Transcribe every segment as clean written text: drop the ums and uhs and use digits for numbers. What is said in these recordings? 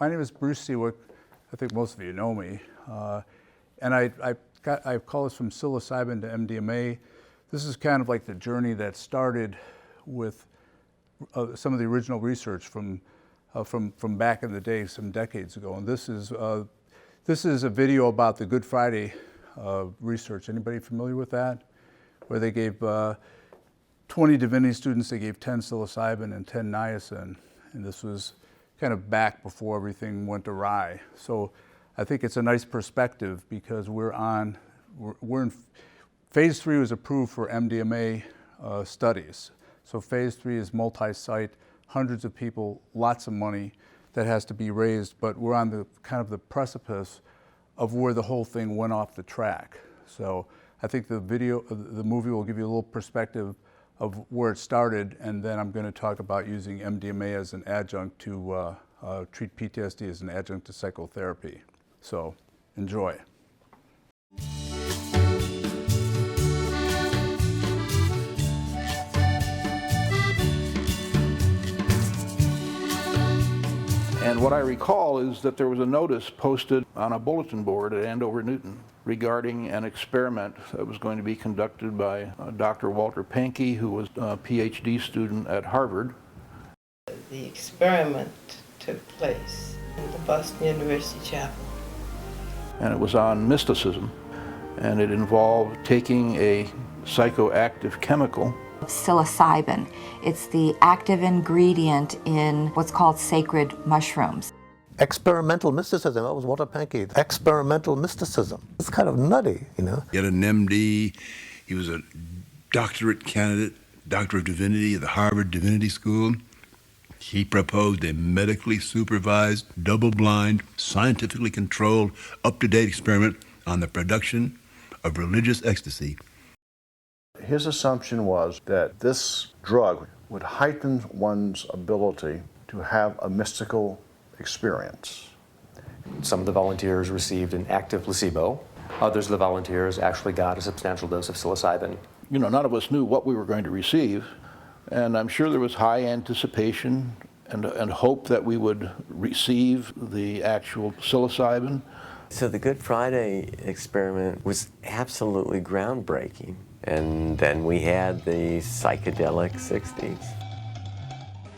My name is Bruce Sewick. I think most of you know me. And I call this from psilocybin to MDMA. This is kind of like the journey that started with some of the original research from back in the day, some decades ago. And this is a video about the Good Friday research. Anybody familiar with that? Where they gave 20 divinity students, they gave 10 psilocybin and 10 niacin. And this was kind of back before everything went awry. So I think it's a nice perspective because we're in phase 3 was approved for MDMA studies. So phase 3 is multi-site, hundreds of people, lots of money that has to be raised, but we're on the kind of the precipice of where the whole thing went off the track. So I think the movie will give you a little perspective of where it started, and then I'm going to talk about using MDMA as an adjunct to treat PTSD as an adjunct to psychotherapy. So enjoy. And what I recall is that there was a notice posted on a bulletin board at Andover Newton regarding an experiment that was going to be conducted by Dr. Walter Pankey, who was a PhD student at Harvard. The experiment took place in the Boston University Chapel. And it was on mysticism, and it involved taking a psychoactive chemical. Psilocybin. It's the active ingredient in what's called sacred mushrooms. Experimental mysticism, that was Walter Pankey. Experimental mysticism. It's kind of nutty, you know. He had an MD, he was a doctorate candidate, Doctor of Divinity at the Harvard Divinity School. He proposed a medically supervised, double-blind, scientifically controlled, up-to-date experiment on the production of religious ecstasy. His assumption was that this drug would heighten one's ability to have a mystical experience. Some of the volunteers received an active placebo. Others of the volunteers actually got a substantial dose of psilocybin. You know, none of us knew what we were going to receive, and I'm sure there was high anticipation and hope that we would receive the actual psilocybin. So the Good Friday experiment was absolutely groundbreaking. And then we had the psychedelic 60s.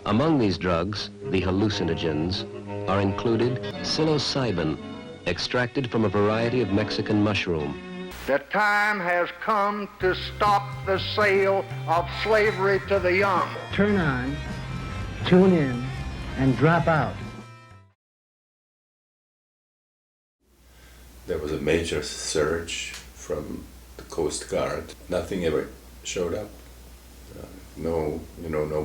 Among these drugs, the hallucinogens, are included psilocybin, extracted from a variety of Mexican mushroom. The time has come to stop the sale of slavery to the young. Turn on, tune in, and drop out. There was a major surge from the Coast Guard. Nothing ever showed up. No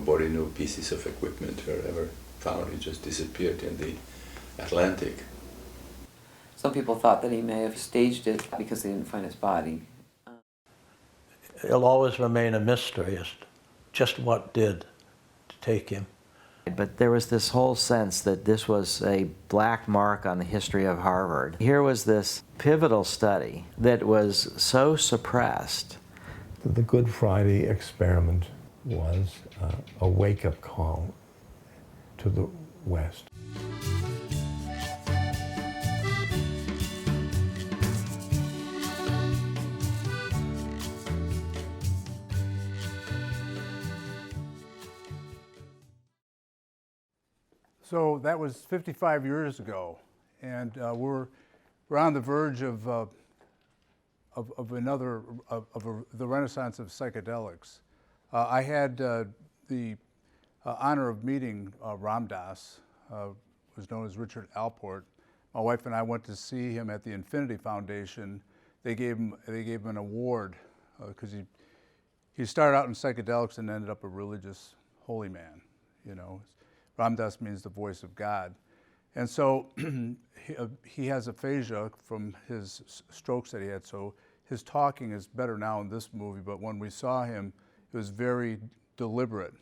body, no pieces of equipment were ever found. It just disappeared in the Atlantic. Some people thought that he may have staged it because they didn't find his body. It'll always remain a mystery as just what did to take him. But there was this whole sense that this was a black mark on the history of Harvard. Here was this pivotal study that was so suppressed. The Good Friday experiment was a wake-up call to the West. So that was 55 years ago, and we're on the verge of the renaissance of psychedelics. I had the honor of meeting Ram Dass, who's known as Richard Alport. My wife and I went to see him at the Infinity Foundation. They gave him an award because he started out in psychedelics and ended up a religious holy man, you know. Ram Dass means the voice of God. And so he has aphasia from his strokes that he had, so his talking is better now in this movie, but when we saw him, it was very deliberate.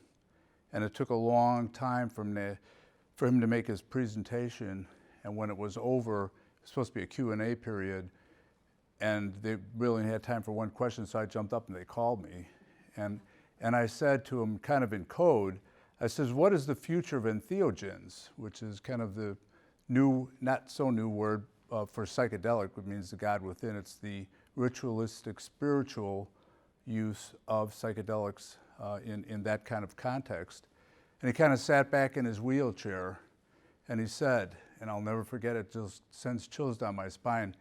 And it took a long time for him to make his presentation, and when it was over, it was supposed to be a Q&A period, and they really only had time for one question, so I jumped up and they called me. And I said to him, kind of in code, I says, what is the future of entheogens, which is kind of the new, not so new word for psychedelic, which means the God within. It's the ritualistic spiritual use of psychedelics in that kind of context. And he kind of sat back in his wheelchair and he said, and I'll never forget it, just sends chills down my spine,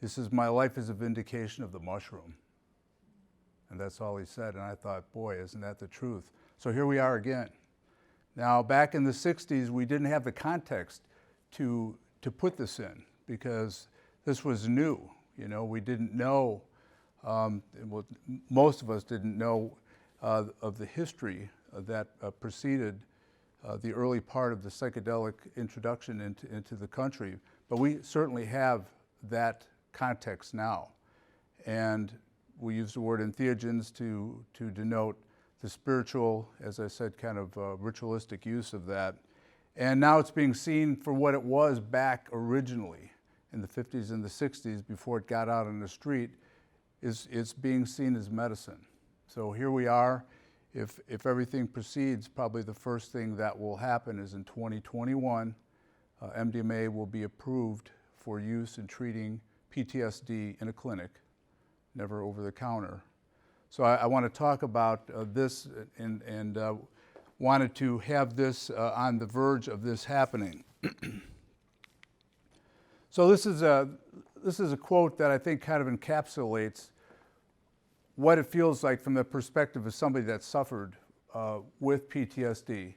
he says, "My life is a vindication of the mushroom." And that's all he said. And I thought, boy, isn't that the truth? So here we are again. Now, back in the 60s, we didn't have the context to put this in because this was new. You know, we didn't know, well, most of us didn't know of the history that preceded the early part of the psychedelic introduction into the country. But we certainly have that context now. And we use the word entheogens to denote the spiritual, as I said, kind of ritualistic use of that. And now it's being seen for what it was back originally in the 50s and the 60s before it got out on the street. It's being seen as medicine. So here we are. If everything proceeds, probably the first thing that will happen is in 2021, MDMA will be approved for use in treating PTSD in a clinic, never over the counter. So I want to talk about this and wanted to have this on the verge of this happening. So this is a quote that I think kind of encapsulates what it feels like from the perspective of somebody that suffered with PTSD.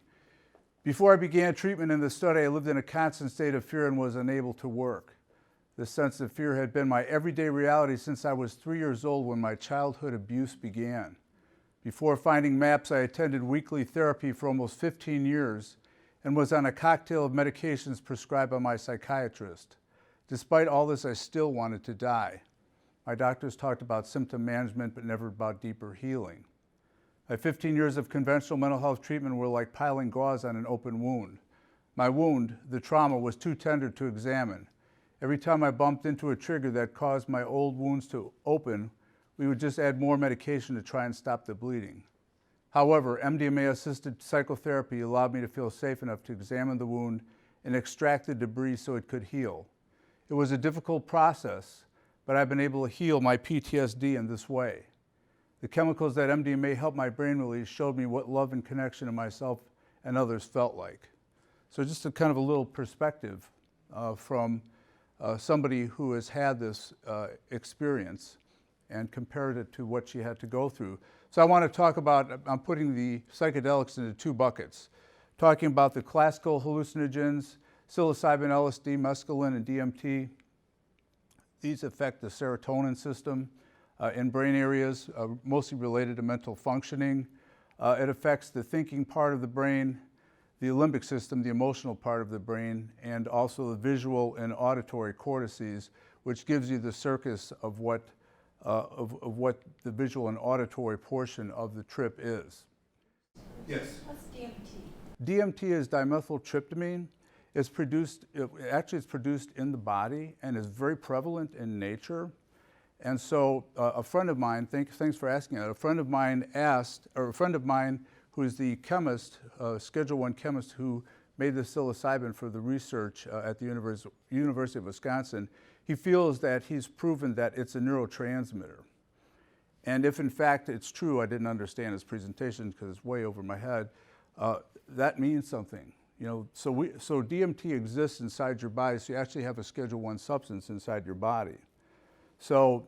Before I began treatment in the study, I lived in a constant state of fear and was unable to work. This sense of fear had been my everyday reality since I was 3 years old when my childhood abuse began. Before finding MAPS, I attended weekly therapy for almost 15 years and was on a cocktail of medications prescribed by my psychiatrist. Despite all this, I still wanted to die. My doctors talked about symptom management, but never about deeper healing. My 15 years of conventional mental health treatment were like piling gauze on an open wound. My wound, the trauma, was too tender to examine. Every time I bumped into a trigger that caused my old wounds to open, we would just add more medication to try and stop the bleeding. However, MDMA-assisted psychotherapy allowed me to feel safe enough to examine the wound and extract the debris so it could heal. It was a difficult process, but I've been able to heal my PTSD in this way. The chemicals that MDMA helped my brain release showed me what love and connection to myself and others felt like. So just a kind of a little perspective from somebody who has had this experience and compared it to what she had to go through. So I want to talk about, I'm putting the psychedelics into two buckets, talking about the classical hallucinogens, psilocybin, LSD, mescaline, and DMT. These affect the serotonin system in brain areas, mostly related to mental functioning. It affects the thinking part of the brain, the limbic system, the emotional part of the brain, and also the visual and auditory cortices, which gives you the circus of what the visual and auditory portion of the trip is. Yes? What's DMT? DMT is dimethyltryptamine. It's produced in the body and is very prevalent in nature. And so a friend of mine, thanks for asking that, a friend of mine who is the chemist, Schedule I chemist who made the psilocybin for the research at the University of Wisconsin, he feels that he's proven that it's a neurotransmitter. And if in fact it's true, I didn't understand his presentation because it's way over my head, that means something. You know, so DMT exists inside your body, so you actually have a Schedule I substance inside your body. So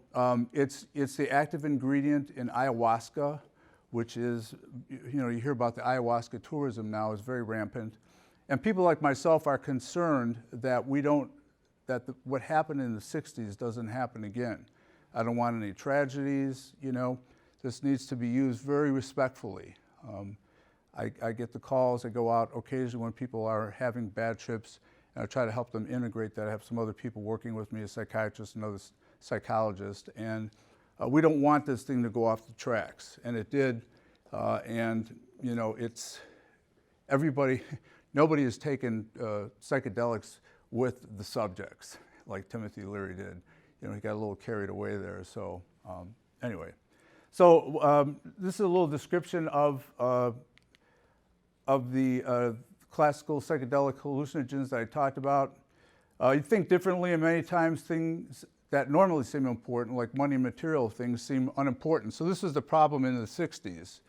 it's the active ingredient in ayahuasca, which is, you know, you hear about the ayahuasca tourism now is very rampant. And people like myself are concerned that what happened in the 60s doesn't happen again. I don't want any tragedies, you know. This needs to be used very respectfully. I get the calls, I go out occasionally when people are having bad trips, and I try to help them integrate that. I have some other people working with me, a psychiatrist, another psychologist, and we don't want this thing to go off the tracks. And it did, and you know, nobody has taken psychedelics with the subjects like Timothy Leary did. You know, he got a little carried away there, so anyway. So this is a little description of the classical psychedelic hallucinogens that I talked about. You think differently, and many times things that normally seem important, like money and material things, seem unimportant. So this was the problem in the 60s.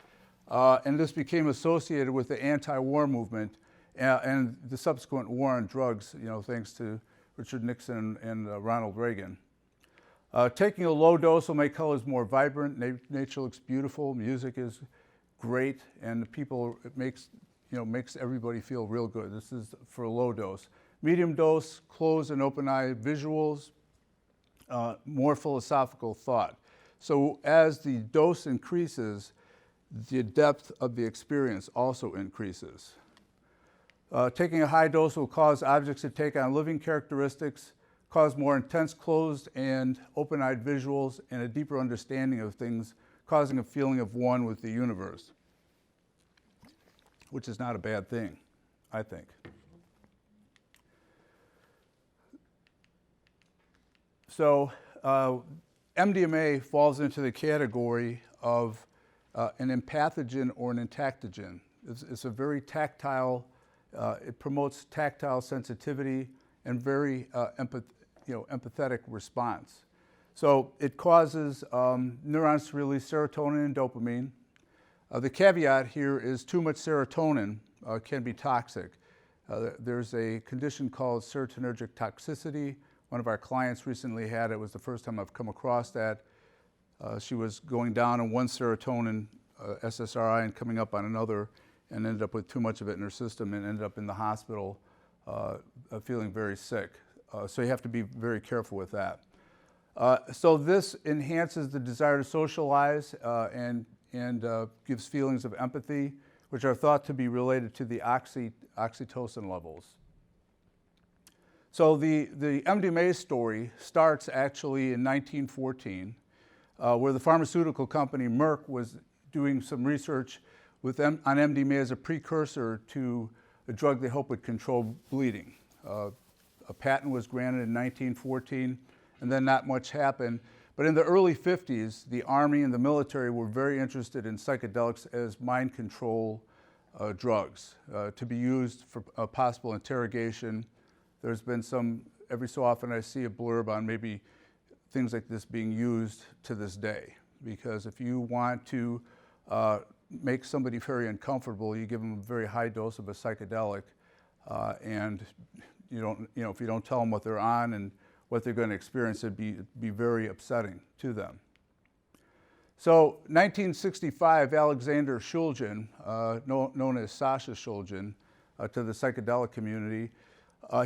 And this became associated with the anti-war movement and the subsequent war on drugs, thanks to Richard Nixon and Ronald Reagan. Taking a low dose will make colors more vibrant. Nature looks beautiful. Music is great, and it makes everybody feel real good. This is for a low dose. Medium dose, closed and open eye visuals, more philosophical thought. So as the dose increases, the depth of the experience also increases. Taking a high dose will cause objects to take on living characteristics, cause more intense closed and open-eyed visuals, and a deeper understanding of things, causing a feeling of one with the universe, which is not a bad thing, I think. So MDMA falls into the category of an empathogen or an entactogen. It's a very tactile, it promotes tactile sensitivity and very empathetic response. So it causes neurons to release serotonin and dopamine. The caveat here is too much serotonin can be toxic. There's a condition called serotonergic toxicity. One of our clients recently had it. It was the first time I've come across that. She was going down on one serotonin SSRI and coming up on another, and ended up with too much of it in her system and ended up in the hospital feeling very sick. So you have to be very careful with that. So this enhances the desire to socialize and gives feelings of empathy, which are thought to be related to the oxytocin levels. So the MDMA story starts actually in 1914, where the pharmaceutical company Merck was doing some research on MDMA as a precursor to a drug they hope would control bleeding. A patent was granted in 1914, and then not much happened. But in the early 50s, the Army and the military were very interested in psychedelics as mind control drugs to be used for possible interrogation. There's been every so often I see a blurb on maybe things like this being used to this day. Because if you want to make somebody very uncomfortable, you give them a very high dose of a psychedelic, and if you don't tell them what they're on and what they're going to experience, it'd be very upsetting to them. So 1965, Alexander Shulgin, known as Sasha Shulgin to the psychedelic community,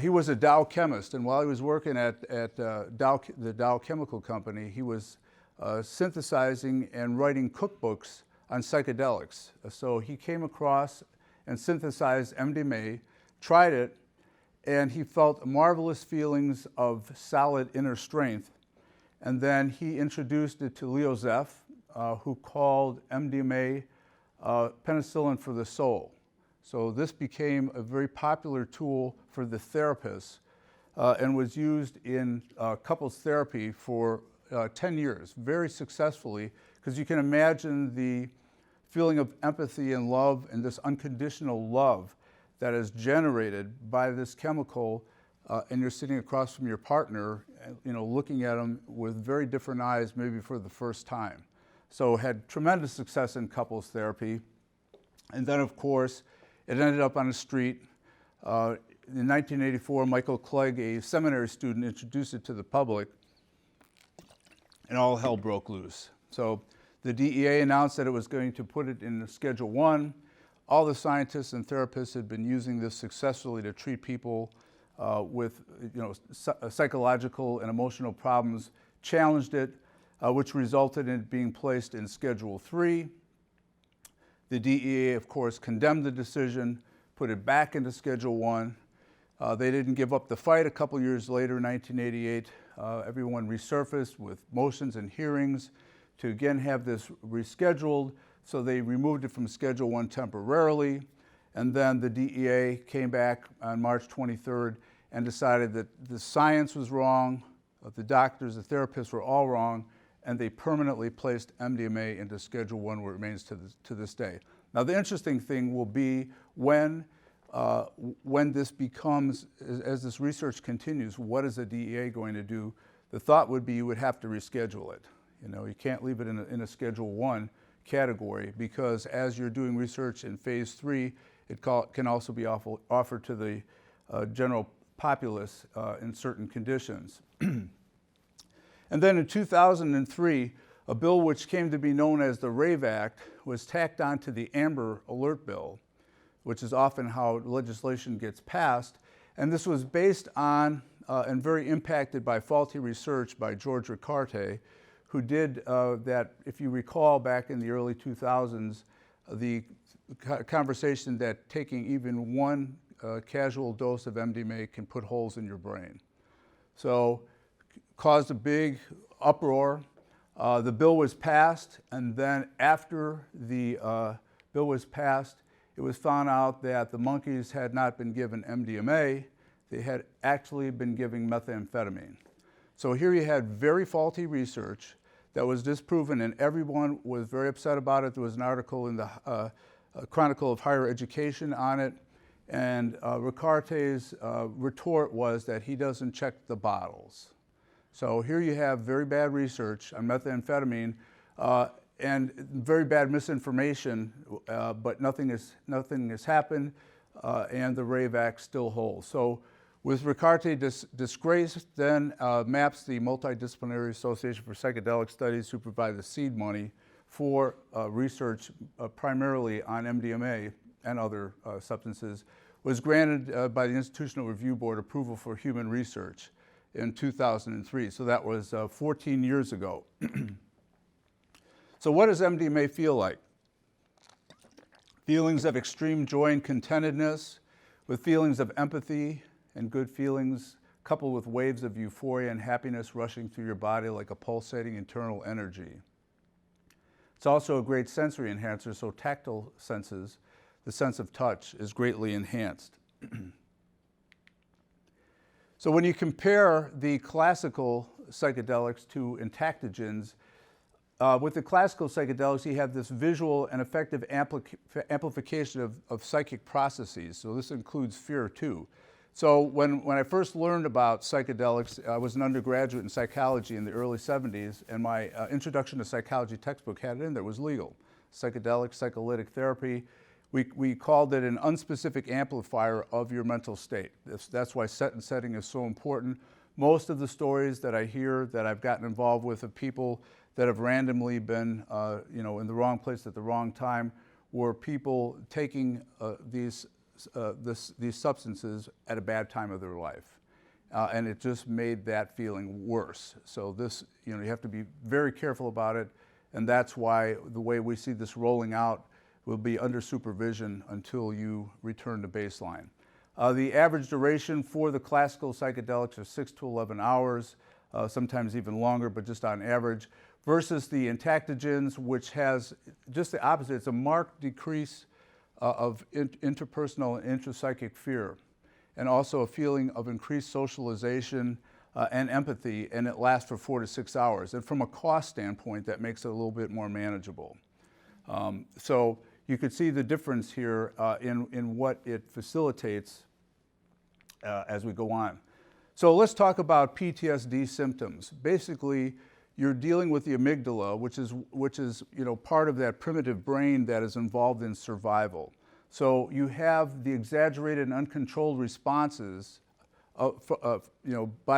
he was a Dow chemist, and while he was working at the Dow Chemical Company, he was synthesizing and writing cookbooks on psychedelics. So he came across and synthesized MDMA, tried it, and he felt marvelous feelings of solid inner strength. And then he introduced it to Leo Zeff, who called MDMA penicillin for the soul. So this became a very popular tool for the therapists and was used in couples therapy for 10 years, very successfully, because you can imagine the feeling of empathy and love and this unconditional love that is generated by this chemical, and you're sitting across from your partner, looking at them with very different eyes, maybe for the first time. So had tremendous success in couples therapy. And then, of course, it ended up on the street. In 1984, Michael Clegg, a seminary student, introduced it to the public, and all hell broke loose. So the DEA announced that it was going to put it in Schedule I. All the scientists and therapists had been using this successfully to treat people with psychological and emotional problems, challenged it, which resulted in it being placed in Schedule III. The DEA, of course, condemned the decision, put it back into Schedule I. They didn't give up the fight. A couple years later, in 1988, everyone resurfaced with motions and hearings to again have this rescheduled. So they removed it from Schedule I temporarily. And then the DEA came back on March 23rd and decided that the science was wrong, the doctors, the therapists were all wrong, and they permanently placed MDMA into Schedule I, where it remains to this day. Now, the interesting thing will be when when this becomes, as this research continues, what is the DEA going to do? The thought would be you would have to reschedule it. You know, you can't leave it in a Schedule 1 category, because as you're doing research in Phase 3, it can also be offered to the general populace in certain conditions. And then in 2003, a bill which came to be known as the RAVE Act was tacked onto the Amber Alert Bill, which is often how legislation gets passed. And this was based on and very impacted by faulty research by George Ricarte, who did that, if you recall, back in the early 2000s, the conversation that taking even one casual dose of MDMA can put holes in your brain. So caused a big uproar. The bill was passed, and then after the bill was passed, it was found out that the monkeys had not been given MDMA, they had actually been given methamphetamine. So here you had very faulty research that was disproven, and everyone was very upset about it. There was an article in the Chronicle of Higher Education on it, and Ricarte's retort was that he doesn't check the bottles. So here you have very bad research on methamphetamine and very bad misinformation, but nothing has happened, and the RAVE Act still holds. So with Ricarte disgraced, then MAPS, the Multidisciplinary Association for Psychedelic Studies, who provided the seed money for research primarily on MDMA and other substances, was granted by the Institutional Review Board approval for human research in 2003. So that was 14 years ago. So what does MDMA feel like? Feelings of extreme joy and contentedness, with feelings of empathy and good feelings, coupled with waves of euphoria and happiness rushing through your body like a pulsating internal energy. It's also a great sensory enhancer, so tactile senses, the sense of touch, is greatly enhanced. So when you compare the classical psychedelics to entactogens, with the classical psychedelics, you have this visual and effective amplification of psychic processes. So this includes fear too. So when I first learned about psychedelics, I was an undergraduate in psychology in the early 70s, and my Introduction to Psychology textbook had it in there. It was legal. Psychedelic, psycholytic therapy. We called it an unspecific amplifier of your mental state. That's why set and setting is so important. Most of the stories that I hear that I've gotten involved with of people that have randomly been in the wrong place at the wrong time were people taking these substances at a bad time of their life. And it just made that feeling worse. So this, you have to be very careful about it, and that's why the way we see this rolling out will be under supervision until you return to baseline. The average duration for the classical psychedelics are 6 to 11 hours, sometimes even longer, but just on average, versus the entactogens, which has just the opposite. It's a marked decrease of interpersonal and intrapsychic fear, and also a feeling of increased socialization and empathy, and it lasts for 4 to 6 hours. And from a cost standpoint, that makes it a little bit more manageable. So you could see the difference here in what it facilitates as we go on. So let's talk about PTSD symptoms. Basically, you're dealing with the amygdala, which is part of that primitive brain that is involved in survival. So you have the exaggerated and uncontrolled responses by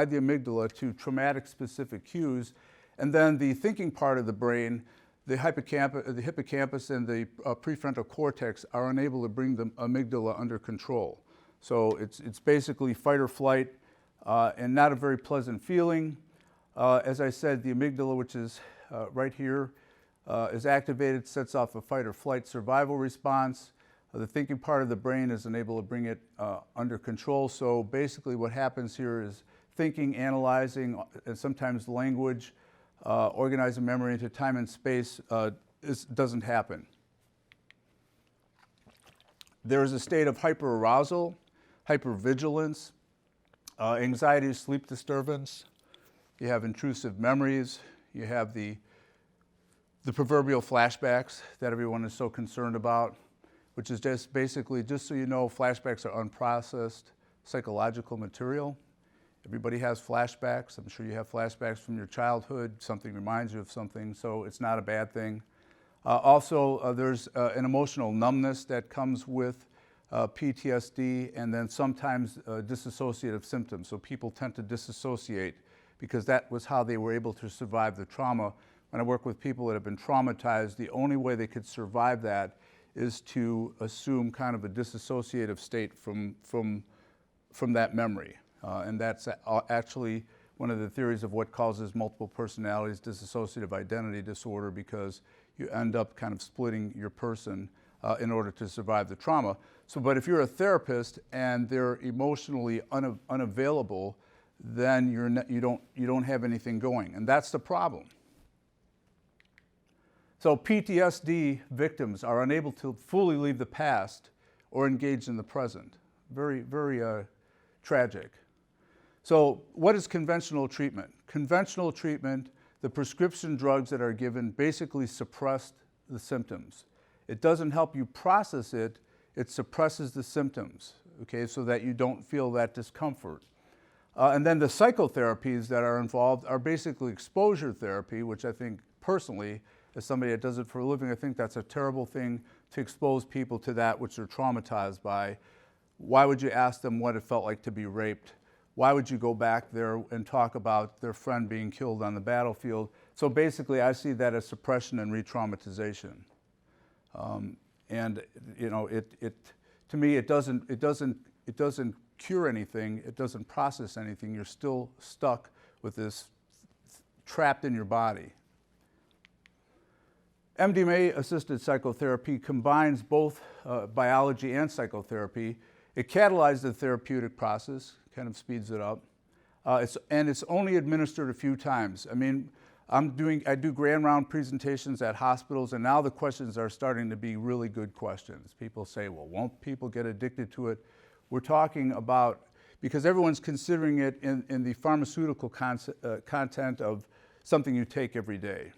the amygdala to traumatic specific cues, and then the thinking part of the brain, the hippocampus and the prefrontal cortex are unable to bring the amygdala under control. So it's basically fight or flight, and not a very pleasant feeling. As I said, the amygdala, which is right here, is activated, sets off a fight or flight survival response. The thinking part of the brain is unable to bring it under control. So basically what happens here is thinking, analyzing, and sometimes language, organizing memory into time and space doesn't happen. There is a state of hyperarousal, hypervigilance, anxiety, sleep disturbance. You have intrusive memories. You have the proverbial flashbacks that everyone is so concerned about. which is just basically, just so you know, flashbacks are unprocessed psychological material. Everybody has flashbacks. I'm sure you have flashbacks from your childhood. Something reminds you of something, so it's not a bad thing. Also, there's an emotional numbness that comes with PTSD, and then sometimes dissociative symptoms. So people tend to disassociate because that was how they were able to survive the trauma. When I work with people that have been traumatized, the only way they could survive that is to assume kind of a dissociative state from that memory. And that's actually one of the theories of what causes multiple personalities, dissociative identity disorder, because you end up kind of splitting your person in order to survive the trauma. So, but if you're a therapist and they're emotionally unavailable, then you don't have anything going, and that's the problem. So PTSD victims are unable to fully leave the past or engage in the present. Very, very tragic. So what is conventional treatment? Conventional treatment, the prescription drugs that are given basically suppress the symptoms. It doesn't help you process it, it suppresses the symptoms, okay, so that you don't feel that discomfort. And then the psychotherapies that are involved are basically exposure therapy, which I think personally, as somebody that does it for a living, I think that's a terrible thing to expose people to that which they're traumatized by. Why would you ask them what it felt like to be raped? Why would you go back there and talk about their friend being killed on the battlefield? So basically, I see that as suppression and re-traumatization. And you know, to me, it doesn't cure anything. It doesn't process anything. You're still stuck with this trapped in your body. MDMA-assisted psychotherapy combines both biology and psychotherapy. It catalyzes the therapeutic process, kind of speeds it up. And it's only administered a few times. I mean, I do grand round presentations at hospitals, and now the questions are starting to be really good questions. People say, well, won't people get addicted to it? We're talking about, because everyone's considering it in the pharmaceutical content of something you take every day.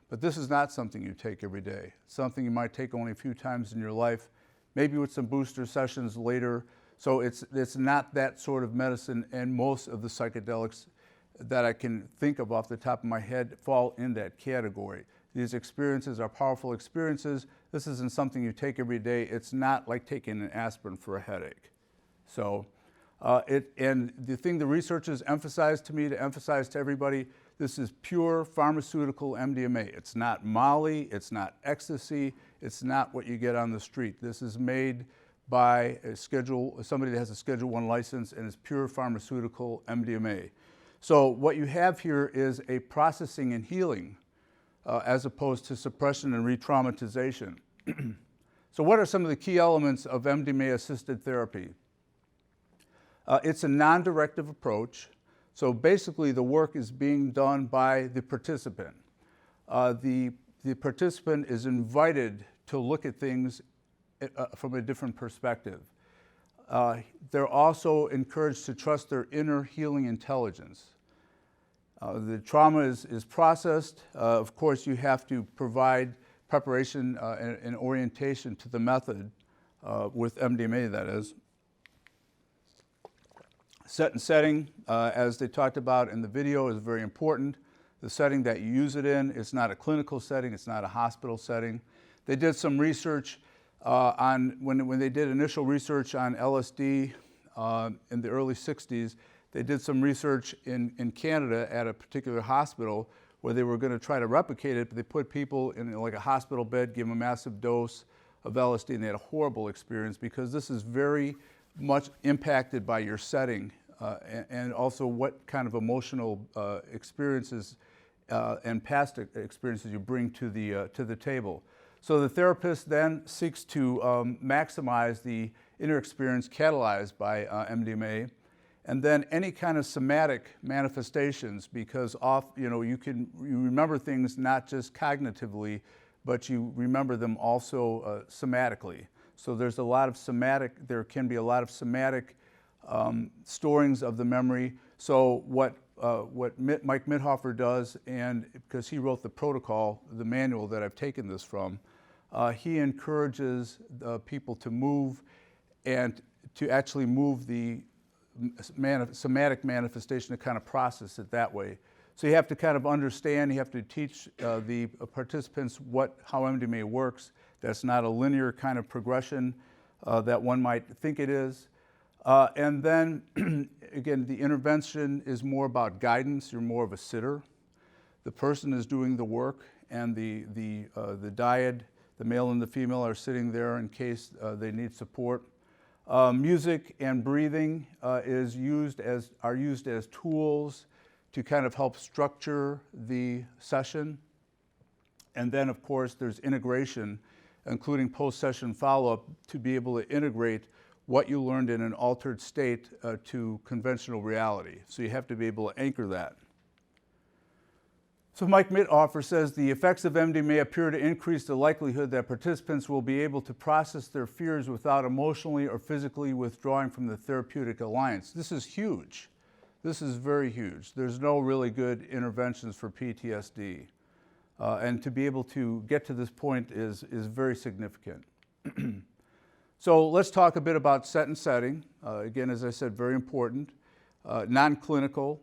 But this is not something you take every day. It's something you might take only a few times in your life, maybe with some booster sessions later. So it's not that sort of medicine, and most of the psychedelics that I can think of off the top of my head fall in that category. These experiences are powerful experiences. This isn't something you take every day. It's not like taking an aspirin for a headache. So, and the thing the researchers emphasize to me, to emphasize to everybody, this is pure pharmaceutical MDMA. It's not Molly, it's not ecstasy, it's not what you get on the street. This is made by somebody that has a Schedule I license, and it's pure pharmaceutical MDMA. So what you have here is a processing and healing as opposed to suppression and re-traumatization. So what are some of the key elements of MDMA-assisted therapy? It's a non-directive approach. So basically the work is being done by the participant. The participant is invited to look at things from a different perspective. They're also encouraged to trust their inner healing intelligence. The trauma is processed. Of course, you have to provide preparation and orientation to the method with MDMA, that is. Set and setting, as they talked about in the video, is very important. The setting that you use it in, it's not a clinical setting, it's not a hospital setting. They did some research when they did initial research on LSD in the early 60s, they did some research in Canada at a particular hospital where they were going to try to replicate it, but they put people in like a hospital bed, give them a massive dose of LSD, and they had a horrible experience because this is very much impacted by your setting and also what kind of emotional experiences and past experiences you bring to the table. So the therapist then seeks to maximize the inner experience catalyzed by MDMA, and then any kind of somatic manifestations, because you remember things not just cognitively, but you remember them also somatically. So there's a lot of there can be a lot of somatic storings of the memory. So what Mike Mithoefer does, and because he wrote the protocol, the manual that I've taken this from, he encourages people to move and to actually move the somatic manifestation, to kind of process it that way. So you have to kind of understand, you have to teach the participants how MDMA works. That's not a linear kind of progression that one might think it is. And then, again, the intervention is more about guidance. You're more of a sitter. The person is doing the work, and the dyad, the male and the female, are sitting there in case they need support. Music and breathing are used as tools to kind of help structure the session. And then, of course, there's integration, including post-session follow-up, to be able to integrate what you learned in an altered state to conventional reality. So you have to be able to anchor that. So Mike Mithofer says the effects of MDMA appear to increase the likelihood that participants will be able to process their fears without emotionally or physically withdrawing from the therapeutic alliance. This is huge. This is very huge. There's no really good interventions for PTSD. And to be able to get to this point is very significant. So let's talk a bit about set and setting. Again, as I said, very important. Non-clinical,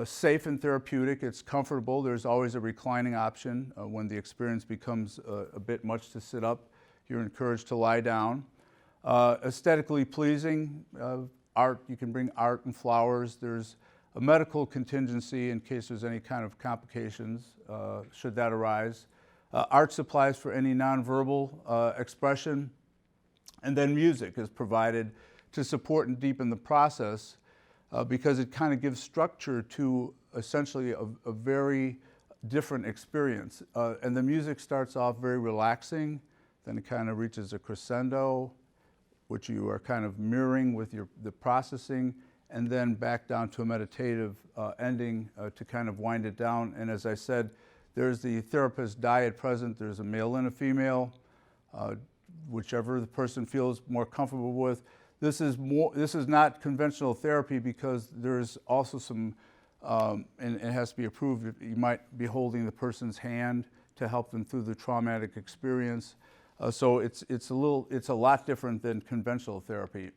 safe and therapeutic. It's comfortable. There's always a reclining option. When the experience becomes a bit much to sit up, you're encouraged to lie down. Aesthetically pleasing. Art, you can bring art and flowers. There's a medical contingency in case there's any kind of complications, should that arise. Art supplies for any nonverbal expression. And then music is provided to support and deepen the process because it kind of gives structure to essentially a very different experience. And the music starts off very relaxing, then it kind of reaches a crescendo, which you are kind of mirroring with the processing, and then back down to a meditative ending to kind of wind it down. And as I said, there's the therapist dyad present. There's a male and a female, whichever the person feels more comfortable with. This is not conventional therapy because there's also some, and it has to be approved. You might be holding the person's hand to help them through the traumatic experience. So it's a lot different than conventional therapy.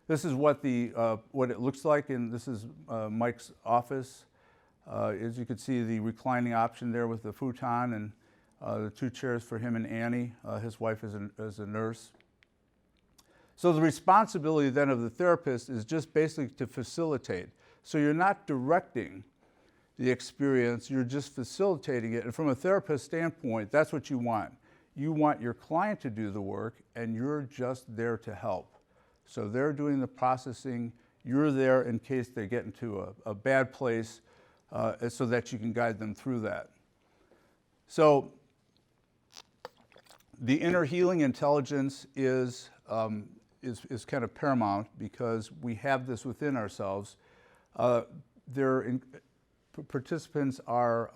This is what it looks like, and this is Mike's office. As you can see, the reclining option there with the futon and the 2 chairs for him and Annie. His wife is a nurse. So the responsibility then of the therapist is just basically to facilitate. So you're not directing the experience, you're just facilitating it. And from a therapist standpoint, that's what you want. You want your client to do the work, and you're just there to help. So they're doing the processing, you're there in case they get into a bad place so that you can guide them through that. So the inner healing intelligence is kind of paramount because we have this within ourselves. Participants are,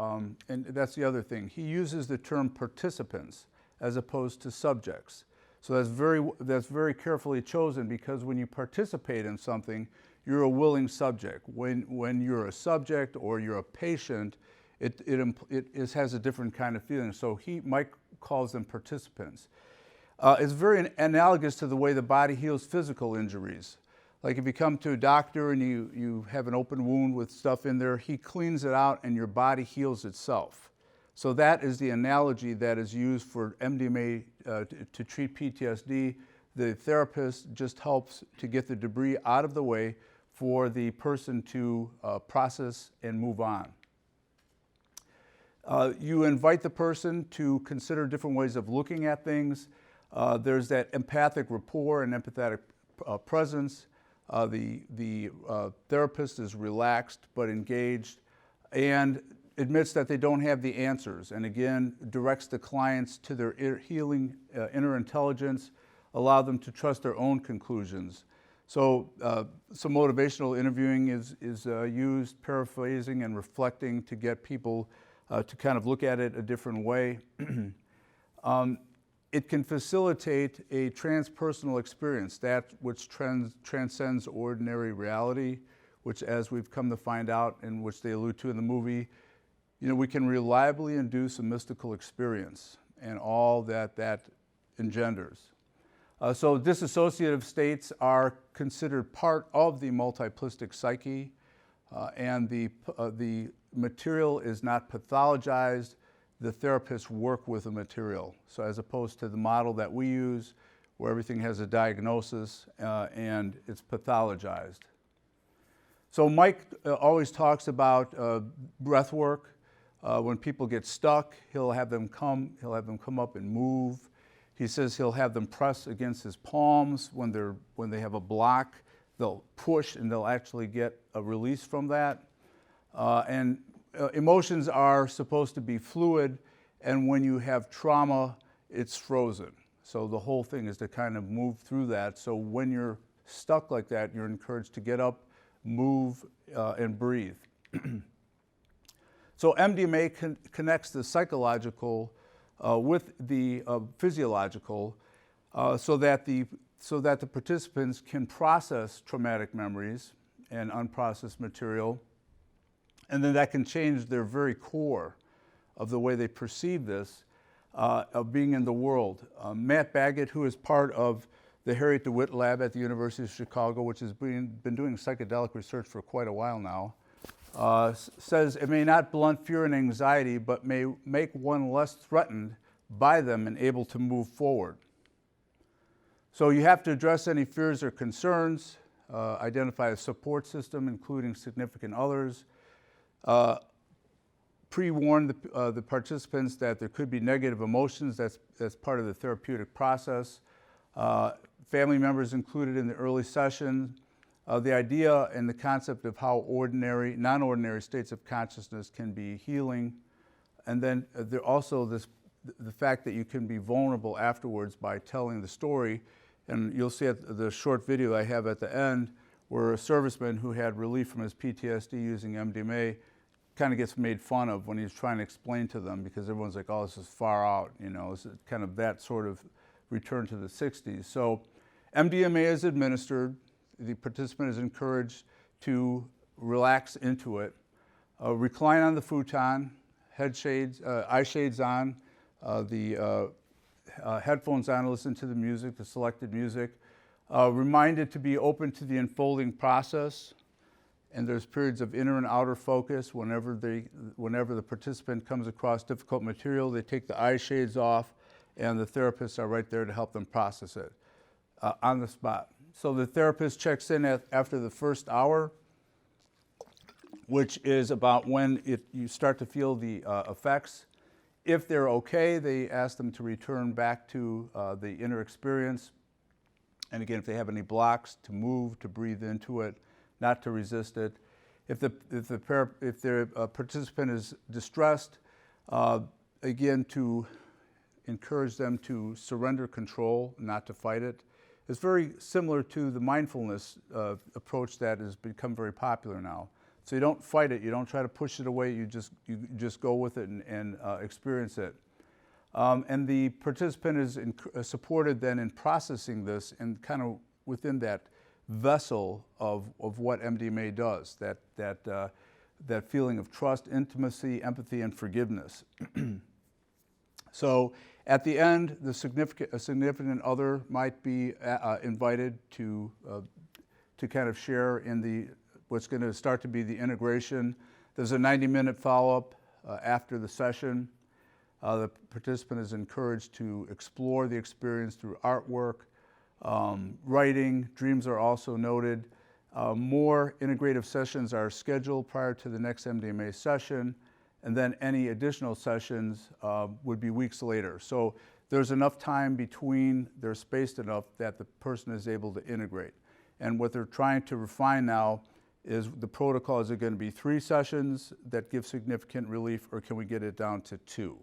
and that's the other thing, he uses the term participants as opposed to subjects. So that's very carefully chosen because when you participate in something, you're a willing subject. When you're a subject or you're a patient, it has a different kind of feeling. So Mike calls them participants. It's very analogous to the way the body heals physical injuries. Like if you come to a doctor and you have an open wound with stuff in there, he cleans it out and your body heals itself. So that is the analogy that is used for MDMA to treat PTSD. The therapist just helps to get the debris out of the way for the person to process and move on. You invite the person to consider different ways of looking at things. There's that empathic rapport and empathetic presence. The therapist is relaxed but engaged and admits that they don't have the answers, and again, directs the clients to their healing inner intelligence, allow them to trust their own conclusions. So some motivational interviewing is used, paraphrasing and reflecting to get people to kind of look at it a different way. It can facilitate a transpersonal experience, that which transcends ordinary reality, which, as we've come to find out and which they allude to in the movie, we can reliably induce a mystical experience. and all that that engenders. So dissociative states are considered part of the multiplistic psyche, and the material is not pathologized. The therapists work with the material. So as opposed to the model that we use, where everything has a diagnosis and it's pathologized. So Mike always talks about breath work. When people get stuck, he'll have them come up and move. He says he'll have them press against his palms when they have a block. They'll push and they'll actually get a release from that. Emotions are supposed to be fluid, and when you have trauma, it's frozen. So the whole thing is to kind of move through that. So when you're stuck like that, you're encouraged to get up, move, and breathe. So MDMA connects the psychological with the physiological so that the participants can process traumatic memories and unprocessed material, and then that can change their very core of the way they perceive this, of being in the world. Matt Baggett, who is part of the Harriet DeWitt Lab at the University of Chicago, which has been doing psychedelic research for quite a while now, says it may not blunt fear and anxiety, but may make one less threatened by them and able to move forward. So you have to address any fears or concerns, identify a support system, including significant others, pre-warn the participants that there could be negative emotions. That's part of the therapeutic process. Family members included in the early session. The idea and the concept of how non-ordinary states of consciousness can be healing. And then there also the fact that you can be vulnerable afterwards by telling the story. And you'll see at the short video I have at the end where a serviceman who had relief from his PTSD using MDMA kind of gets made fun of when he's trying to explain to them, because everyone's like, oh, this is far out, it's kind of that sort of return to the 60s. So MDMA is administered. The participant is encouraged to relax into it, recline on the futon, eye shades on, the headphones on to listen to the music, the selected music, reminded to be open to the unfolding process. And there's periods of inner and outer focus. Whenever the participant comes across difficult material, they take the eye shades off, and the therapists are right there to help them process it on the spot. So the therapist checks in after the first hour, which is about when you start to feel the effects. If they're okay, they ask them to return back to the inner experience. And again, if they have any blocks, to move, to breathe into it, not to resist it. If the participant is distressed, again, to encourage them to surrender control, not to fight it. It's very similar to the mindfulness approach that has become very popular now. So you don't fight it, you don't try to push it away, you just go with it and experience it. And the participant is supported then in processing this and kind of within that vessel of what MDMA does, that feeling of trust, intimacy, empathy, and forgiveness. So at the end, a significant other might be invited to kind of share in what's going to start to be the integration. There's a 90-minute follow-up after the session. The participant is encouraged to explore the experience through artwork, writing. Dreams are also noted. More integrative sessions are scheduled prior to the next MDMA session, and then any additional sessions would be weeks later. So there's enough time between, they're spaced enough that the person is able to integrate. And what they're trying to refine now is the protocol. Is it going to be 3 sessions that give significant relief, or can we get it down to 2?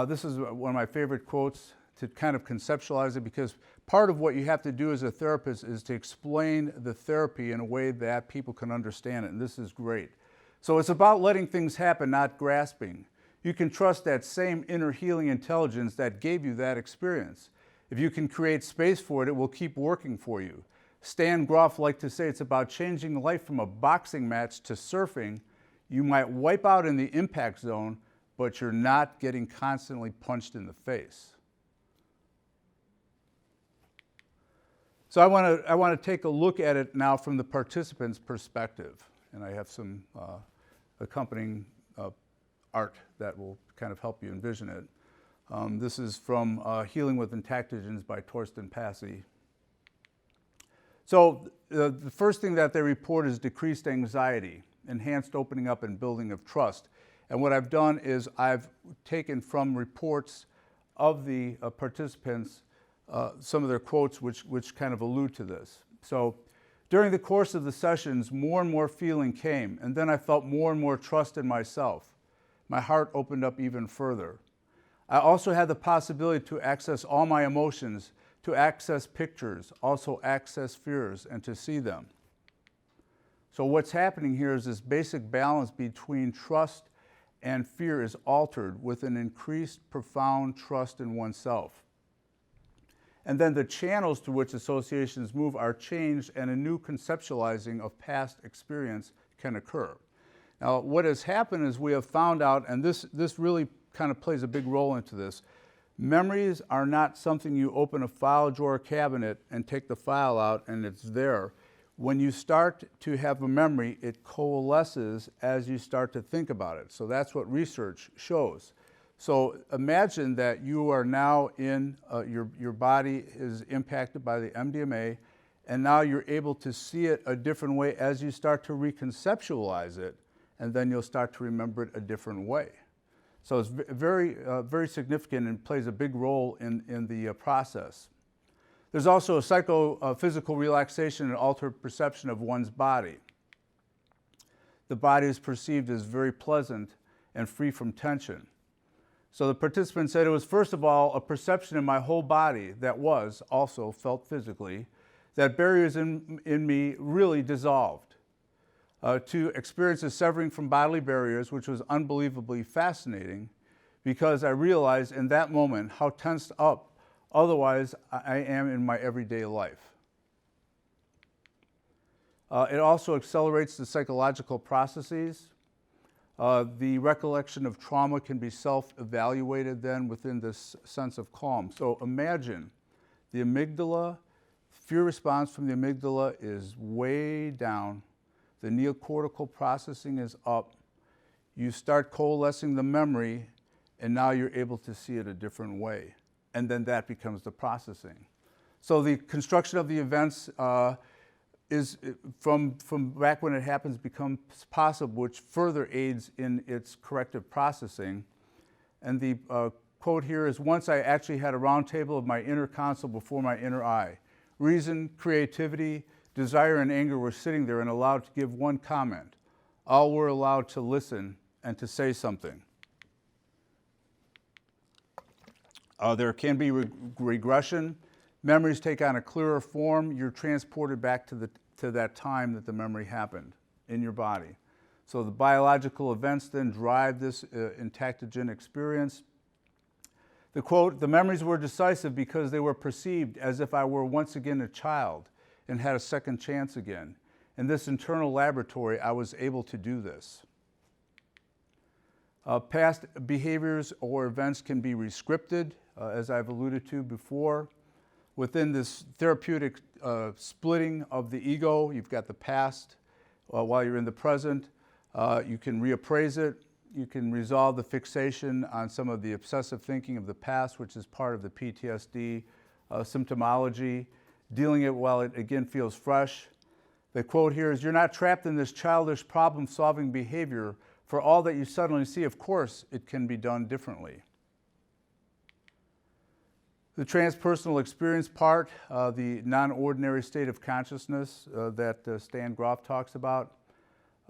This is one of my favorite quotes to kind of conceptualize it, because part of what you have to do as a therapist is to explain the therapy in a way that people can understand it, and this is great. So it's about letting things happen, not grasping. You can trust that same inner healing intelligence that gave you that experience. If you can create space for it, it will keep working for you. Stan Groff liked to say it's about changing life from a boxing match to surfing. You might wipe out in the impact zone, but you're not getting constantly punched in the face. So I want to take a look at it now from the participant's perspective, and I have some accompanying art that will kind of help you envision it. This is from Healing with Empathogens by Torsten Passy. So the first thing that they report is decreased anxiety, enhanced opening up and building of trust. And what I've done is I've taken from reports of the participants some of their quotes which kind of allude to this. So during the course of the sessions, more and more feeling came, and then I felt more and more trust in myself. My heart opened up even further. I also had the possibility to access all my emotions, to access pictures, also access fears, and to see them. So what's happening here is this basic balance between trust and fear is altered with an increased profound trust in oneself. And then the channels through which associations move are changed, and a new conceptualizing of past experience can occur. Now, what has happened is we have found out, and this really kind of plays a big role into this, memories are not something you open a file drawer cabinet and take the file out and it's there. When you start to have a memory, it coalesces as you start to think about it. So that's what research shows. So imagine that you are now in, your body is impacted by the MDMA, and now you're able to see it a different way as you start to reconceptualize it, and then you'll start to remember it a different way. So it's very, very significant and plays a big role in the process. There's also a psychophysical relaxation and altered perception of one's body. The body is perceived as very pleasant and free from tension. So the participant said it was, first of all, a perception in my whole body that was also felt physically, that barriers in me really dissolved. To experience a severing from bodily barriers, which was unbelievably fascinating, because I realized in that moment how tensed up otherwise I am in my everyday life. It also accelerates the psychological processes. The recollection of trauma can be self-evaluated then within this sense of calm. So imagine the amygdala, fear response from the amygdala is way down. The neocortical processing is up. You start coalescing the memory, and now you're able to see it a different way. And then that becomes the processing. So the construction of the events is from back when it happens becomes possible, which further aids in its corrective processing. And the quote here is, once I actually had a round table of my inner counsel before my inner eye. Reason, creativity, desire, and anger were sitting there and allowed to give one comment. All were allowed to listen and to say something. There can be regression. Memories take on a clearer form. You're transported back to that time that the memory happened in your body. So the biological events then drive this entactogen experience. The quote, the memories were decisive because they were perceived as if I were once again a child and had a second chance again. In this internal laboratory, I was able to do this. Past behaviors or events can be rescripted, as I've alluded to before. Within this therapeutic splitting of the ego, you've got the past while you're in the present. You can reappraise it. You can resolve the fixation on some of the obsessive thinking of the past, which is part of the PTSD symptomology, dealing it while it again feels fresh. The quote here is, you're not trapped in this childish problem-solving behavior. For all that you suddenly see, of course, it can be done differently. The transpersonal experience part, the non-ordinary state of consciousness that Stan Grof talks about.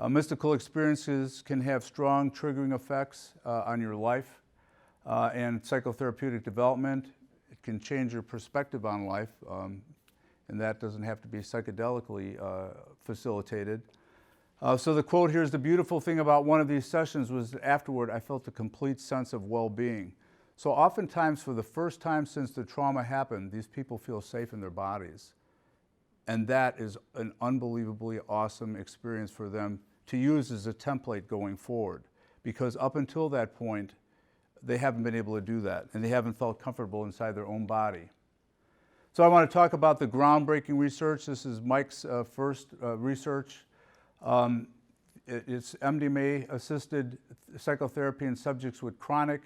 Mystical experiences can have strong triggering effects on your life and psychotherapeutic development. It can change your perspective on life, and that doesn't have to be psychedelically facilitated. So the quote here is, the beautiful thing about one of these sessions was that afterward I felt a complete sense of well-being. So oftentimes, for the first time since the trauma happened, these people feel safe in their bodies. And that is an unbelievably awesome experience for them to use as a template going forward. because up until that point, they haven't been able to do that, and they haven't felt comfortable inside their own body. So I want to talk about the groundbreaking research. This is Mike's first research. It's MDMA-assisted psychotherapy in subjects with chronic,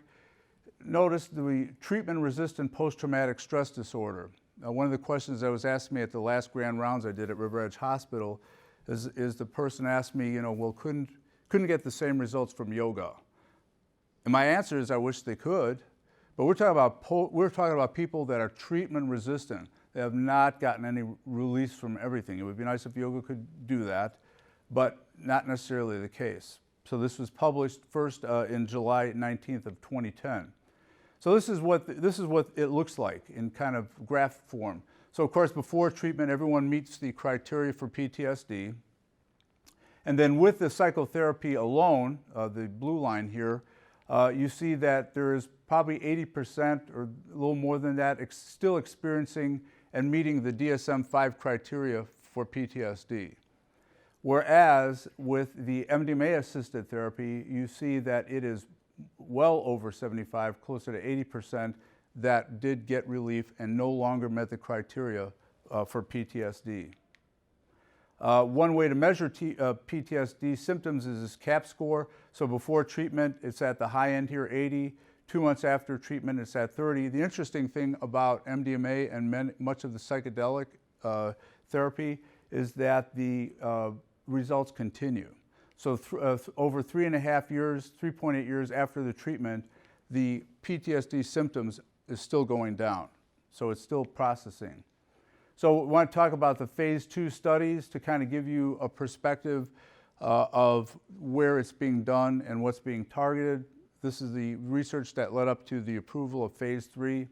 notice the treatment-resistant post-traumatic stress disorder. One of the questions that was asked me at the last grand rounds I did at River Edge Hospital is the person asked me, well, couldn't get the same results from yoga? And my answer is I wish they could, but we're talking about people that are treatment resistant. They have not gotten any release from everything. It would be nice if yoga could do that, but not necessarily the case. So this was published first in July 19th of 2010. So this is what it looks like in kind of graph form. So of course, before treatment, everyone meets the criteria for PTSD. And then with the psychotherapy alone, the blue line here, you see that there is probably 80% or a little more than that still experiencing and meeting the DSM-5 criteria for PTSD. Whereas with the MDMA-assisted therapy, you see that it is well over 75, closer to 80% that did get relief and no longer met the criteria for PTSD. One way to measure PTSD symptoms is this CAP score. So before treatment, it's at the high end here, 80. 2 months after treatment, it's at 30. The interesting thing about MDMA and much of the psychedelic therapy is that the results continue. So over 3.5 years, 3.8 years after the treatment, the PTSD symptoms is still going down. So it's still processing. So we want to talk about the phase 2 studies to kind of give you a perspective of where it's being done and what's being targeted. This is the research that led up to the approval of phase 3.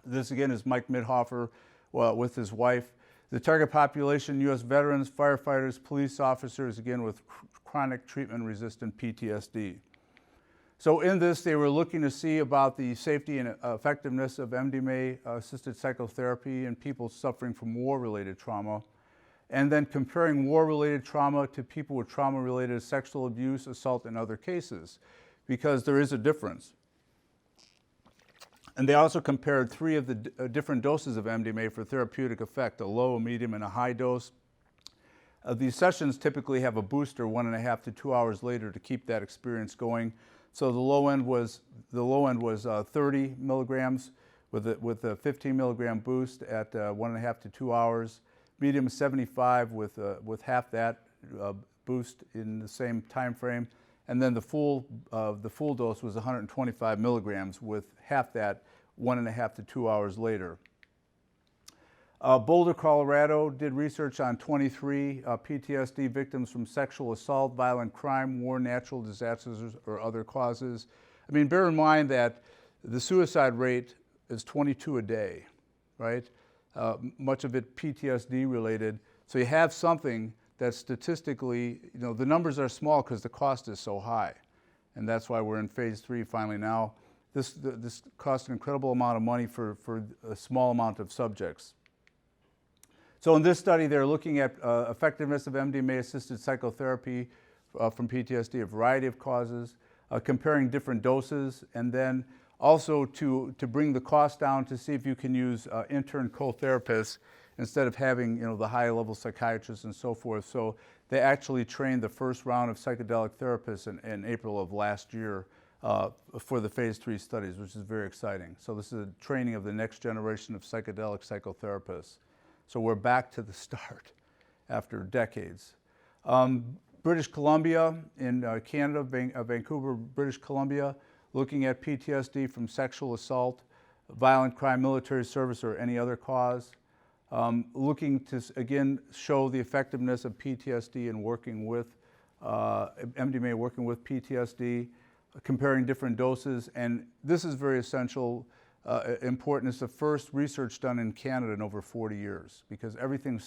This again is Mike Midhofer with his wife. The target population, U.S. veterans, firefighters, police officers, again with chronic treatment-resistant PTSD. So in this, they were looking to see about the safety and effectiveness of MDMA-assisted psychotherapy in people suffering from war-related trauma, and then comparing war-related trauma to people with trauma-related sexual abuse, assault, and other cases, because there is a difference. And they also compared 3 of the different doses of MDMA for therapeutic effect, a low, a medium, and a high dose. These sessions typically have a booster 1.5 to 2 hours later to keep that experience going. So the low end was 30 milligrams with a 15 milligram boost at 1.5 to 2 hours. Medium 75 with half that boost in the same time frame. And then the full dose was 125 milligrams with half that 1.5 to 2 hours later. Boulder, Colorado did research on 23 PTSD victims from sexual assault, violent crime, war, natural disasters, or other causes. I mean, bear in mind that the suicide rate is 22 a day, right? Much of it PTSD related. So you have something that statistically, the numbers are small because the cost is so high. And that's why we're in phase 3 finally now. This costs an incredible amount of money for a small amount of subjects. So in this study, they're looking at effectiveness of MDMA-assisted psychotherapy from PTSD, a variety of causes, comparing different doses, and then also to bring the cost down to see if you can use intern co-therapists instead of having the high-level psychiatrists and so forth. So they actually trained the first round of psychedelic therapists in April of last year for the phase 3 studies, which is very exciting. So this is a training of the next generation of psychedelic psychotherapists. So we're back to the start after decades. British Columbia in Canada, Vancouver, British Columbia, looking at PTSD from sexual assault, violent crime, military service, or any other cause. Looking to, again, show the effectiveness of PTSD in working with MDMA, working with PTSD, comparing different doses. And this is very essential, important. It's the first research done in Canada in over 40 years because everything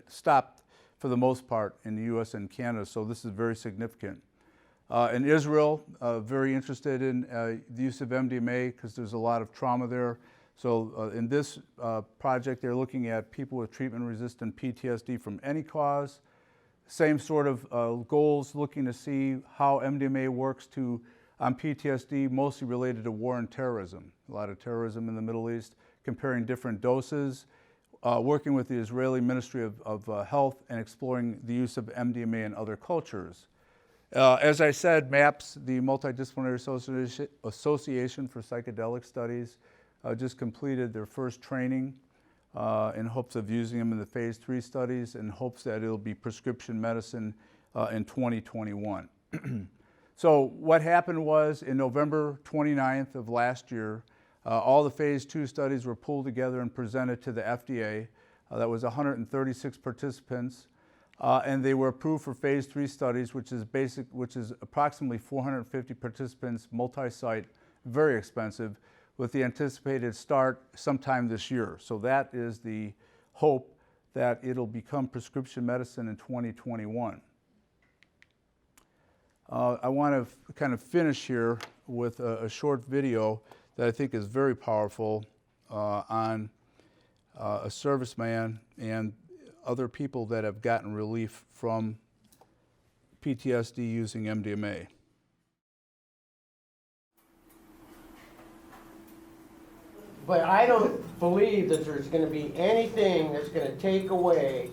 stopped for the most part in the US and Canada, so this is very significant. In Israel, very interested in the use of MDMA because there's a lot of trauma there. So in this project, they're looking at people with treatment-resistant PTSD from any cause, Same sort of goals, looking to see how MDMA works on PTSD, mostly related to war and terrorism. A lot of terrorism in the Middle East, comparing different doses, working with the Israeli Ministry of Health and exploring the use of MDMA in other cultures. As I said, MAPS, the Multidisciplinary Association for Psychedelic Studies, just completed their first training in hopes of using them in the phase 3 studies, in hopes that it'll be prescription medicine in 2021. So what happened was, in November 29th of last year, all the phase 2 studies were pulled together and presented to the FDA. That was 136 participants, and they were approved for phase 3 studies, which is approximately 450 participants, multi-site, very expensive, with the anticipated start sometime this year. So that is the hope, that it'll become prescription medicine in 2021. I want to kind of finish here with a short video that I think is very powerful on a serviceman and other people that have gotten relief from PTSD using MDMA. But I don't believe that there's going to be anything that's going to take away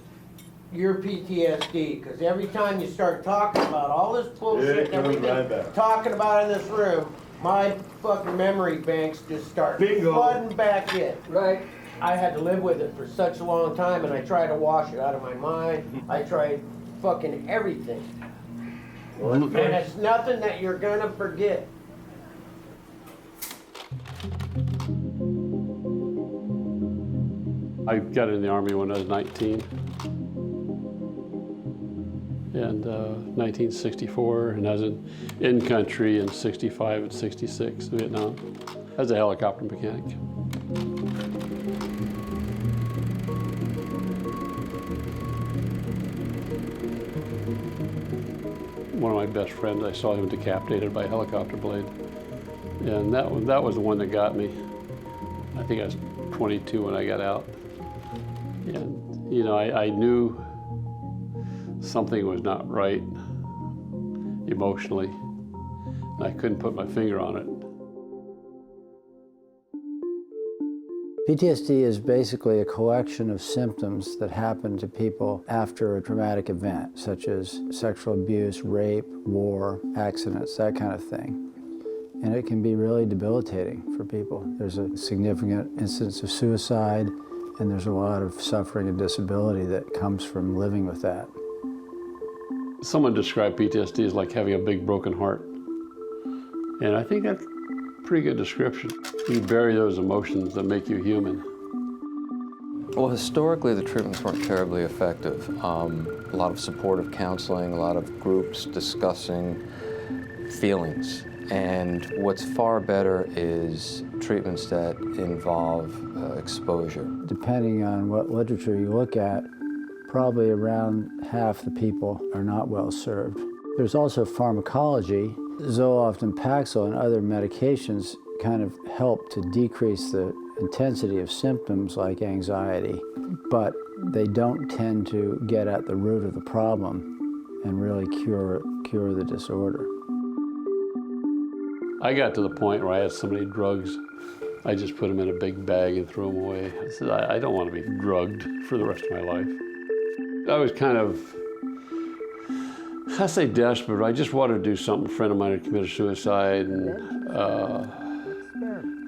your PTSD, because every time you start talking about all this bullshit that we've been talking about in this room, my fucking memory banks just start flooding back in. Right. I had to live with it for such a long time, and I tried to wash it out of my mind. I tried fucking everything. And it's nothing that you're going to forget. I got in the Army when I was 19. And 1964, and I was in country in 65 and 66, Vietnam, as a helicopter mechanic. One of my best friends, I saw him decapitated by a helicopter blade. And that was the one that got me. I think I was 22 when I got out. And, you know, I knew something was not right emotionally, and I couldn't put my finger on it. PTSD is basically a collection of symptoms that happen to people after a traumatic event, such as sexual abuse, rape, war, accidents, that kind of thing. And it can be really debilitating for people. There's a significant incidence of suicide, and there's a lot of suffering and disability that comes from living with that. Someone described PTSD as like having a big broken heart. And I think that's a pretty good description. You bury those emotions that make you human. Well, historically, the treatments weren't terribly effective. A lot of supportive counseling, a lot of groups discussing feelings. And what's far better is treatments that involve exposure. Depending on what literature you look at, probably around half the people are not well served. There's also pharmacology. Zoloft and Paxil and other medications kind of help to decrease the intensity of symptoms like anxiety, but they don't tend to get at the root of the problem and really cure the disorder. I got to the point where I had so many drugs, I just put them in a big bag and threw them away. I said, I don't want to be drugged for the rest of my life. I was kind of, I say desperate, I just wanted to do something. A friend of mine had committed suicide, and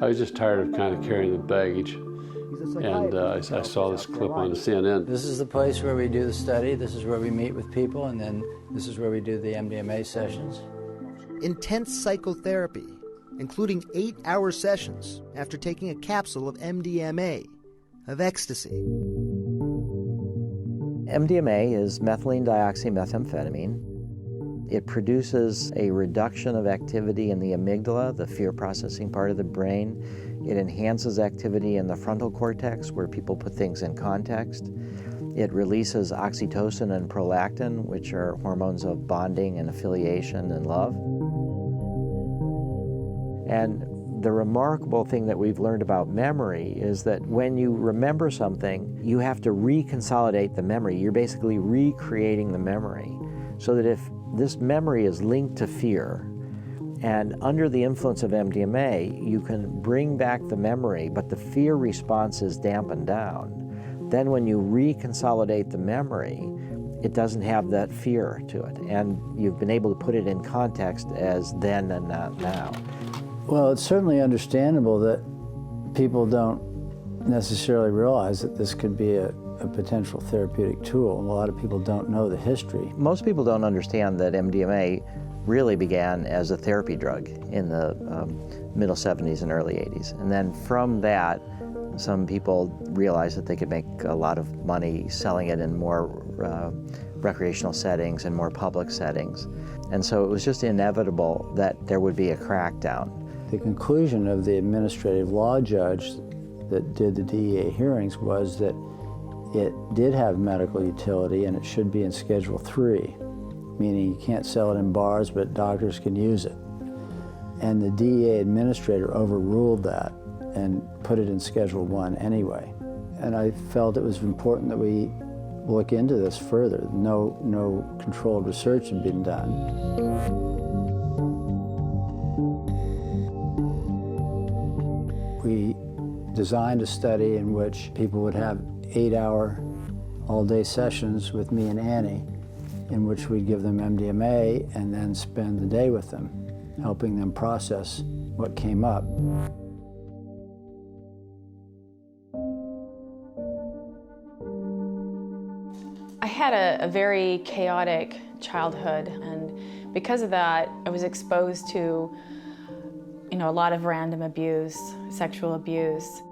I was just tired of kind of carrying the baggage. And I saw this clip on CNN. This is the place where we do the study, this is where we meet with people, and then this is where we do the MDMA sessions. Intense psychotherapy, including 8-hour sessions after taking a capsule of MDMA, of ecstasy. MDMA is methylene dioxymethamphetamine. It produces a reduction of activity in the amygdala, the fear processing part of the brain. It enhances activity in the frontal cortex, where people put things in context. It releases oxytocin and prolactin, which are hormones of bonding and affiliation and love. And The remarkable thing that we've learned about memory is that when you remember something, you have to reconsolidate the memory. You're basically recreating the memory, so that if this memory is linked to fear, and under the influence of MDMA, you can bring back the memory, but the fear response is dampened down. Then when you reconsolidate the memory, it doesn't have that fear to it, and you've been able to put it in context as then and not now. Well, it's certainly understandable that people don't necessarily realize that this could be a potential therapeutic tool. A lot of people don't know the history. Most people don't understand that MDMA really began as a therapy drug in the middle 70s and early 80s. And then from that, some people realized that they could make a lot of money selling it in more recreational settings and more public settings. And so it was just inevitable that there would be a crackdown. The conclusion of the administrative law judge that did the DEA hearings was that it did have medical utility and it should be in Schedule 3, meaning you can't sell it in bars, but doctors can use it. And the DEA administrator overruled that and put it in Schedule 1 anyway. And I felt it was important that we look into this further. No controlled research had been done. We designed a study in which people would have 8-hour all-day sessions with me and Annie, in which we'd give them MDMA and then spend the day with them, helping them process what came up. I had a very chaotic childhood, and because of that, I was exposed to, a lot of random abuse, sexual abuse.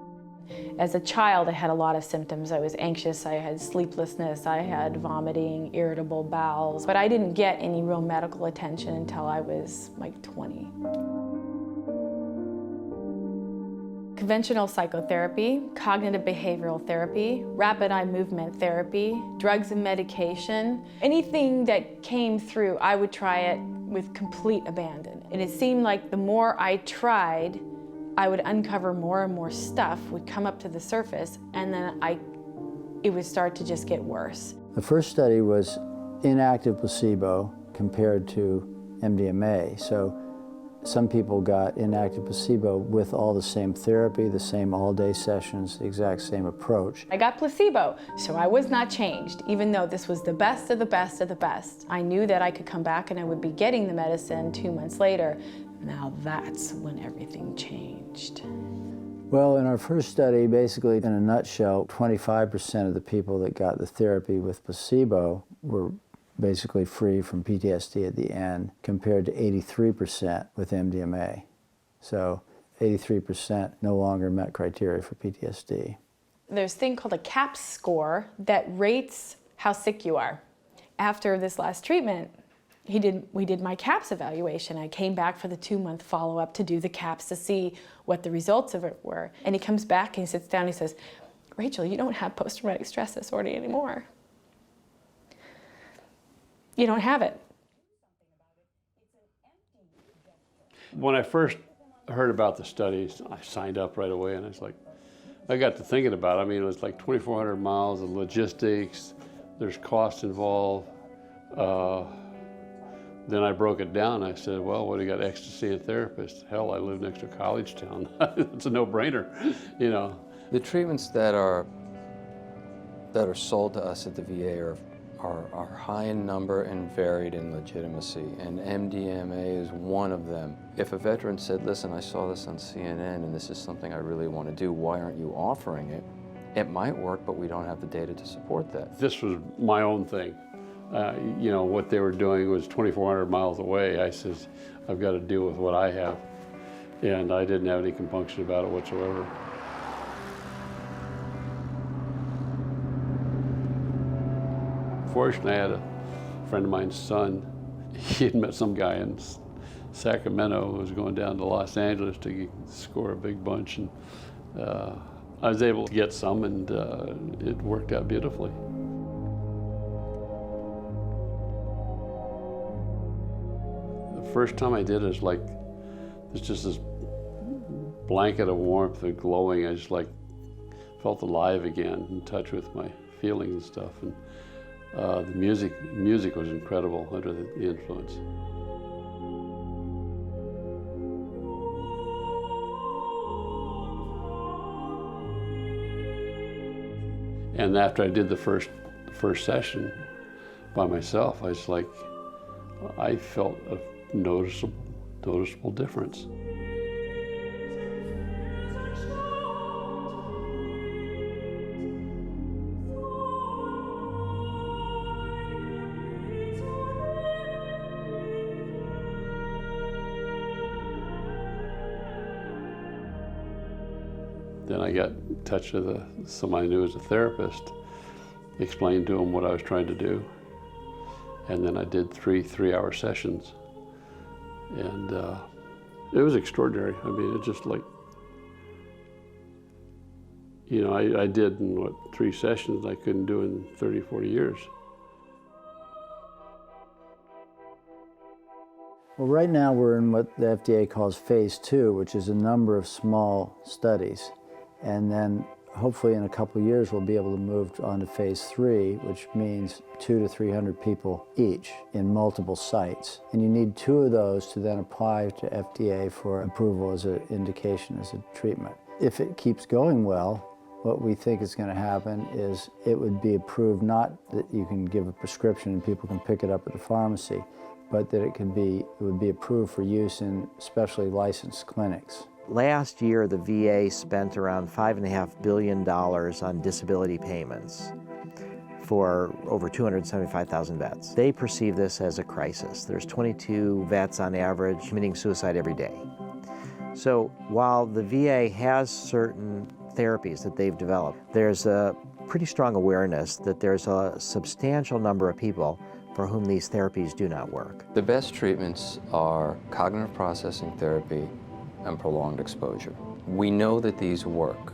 As a child, I had a lot of symptoms. I was anxious, I had sleeplessness, I had vomiting, irritable bowels, but I didn't get any real medical attention until I was like 20. Conventional psychotherapy, cognitive behavioral therapy, rapid eye movement therapy, drugs and medication. Anything that came through, I would try it with complete abandon. And it seemed like the more I tried, I would uncover more and more stuff would come up to the surface, and then it would start to just get worse. The first study was inactive placebo compared to MDMA. So some people got inactive placebo with all the same therapy, the same all-day sessions, the exact same approach. I got placebo, so I was not changed, even though this was the best of the best of the best. I knew that I could come back and I would be getting the medicine 2 months later. Now that's when everything changed. Well, in our first study, basically, in a nutshell, 25% of the people that got the therapy with placebo were basically free from PTSD at the end, compared to 83% with MDMA. So 83% no longer met criteria for PTSD. There's a thing called a CAPS score that rates how sick you are. After this last treatment, we did my CAPS evaluation. I came back for the 2-month follow-up to do the CAPS to see what the results of it were. And he comes back and he sits down and he says, "Rachel, you don't have post-traumatic stress disorder anymore. You don't have it." When I first heard about the studies, I signed up right away, and I got to thinking about it. I mean, it was like 2,400 miles of logistics, there's cost involved. Then I broke it down. I said, well, what do you got, ecstasy and therapists? Hell, I live next to a college town. It's a no-brainer, The treatments that are sold to us at the VA are high in number and varied in legitimacy, and MDMA is one of them. If a veteran said, listen, I saw this on CNN and this is something I really want to do, why aren't you offering it? It might work, but we don't have the data to support that. This was my own thing. What they were doing was 2,400 miles away. I said, I've got to deal with what I have. And I didn't have any compunction about it whatsoever. Fortunately, I had a friend of mine's son. He had met some guy in Sacramento who was going down to Los Angeles to score a big bunch. And I was able to get some, and it worked out beautifully. The first time I did it, it's just this blanket of warmth and glowing. I just like felt alive again, in touch with my feelings and stuff. And the music was incredible under the influence. And after I did the first session by myself, I was like, I felt a noticeable difference. Then I got in touch with somebody I knew as a therapist, explained to him what I was trying to do, and then I did three-hour sessions. And it was extraordinary. I mean, it just like, you know, I did in 3 sessions I couldn't do in 30, 40 years. Well, right now we're in what the FDA calls Phase 2, which is a number of small studies. And then hopefully in a couple of years we'll be able to move on to Phase 3, which means 200 to 300 people each in multiple sites. And you need 2 of those to then apply to FDA for approval as an indication, as a treatment. If it keeps going well, what we think is going to happen is it would be approved, not that you can give a prescription and people can pick it up at the pharmacy, but that it would be approved for use in specially licensed clinics. Last year, the VA spent around $5.5 billion on disability payments for over 275,000 vets. They perceive this as a crisis. There's 22 vets on average committing suicide every day. So while the VA has certain therapies that they've developed, there's a pretty strong awareness that there's a substantial number of people for whom these therapies do not work. The best treatments are cognitive processing therapy and prolonged exposure. We know that these work.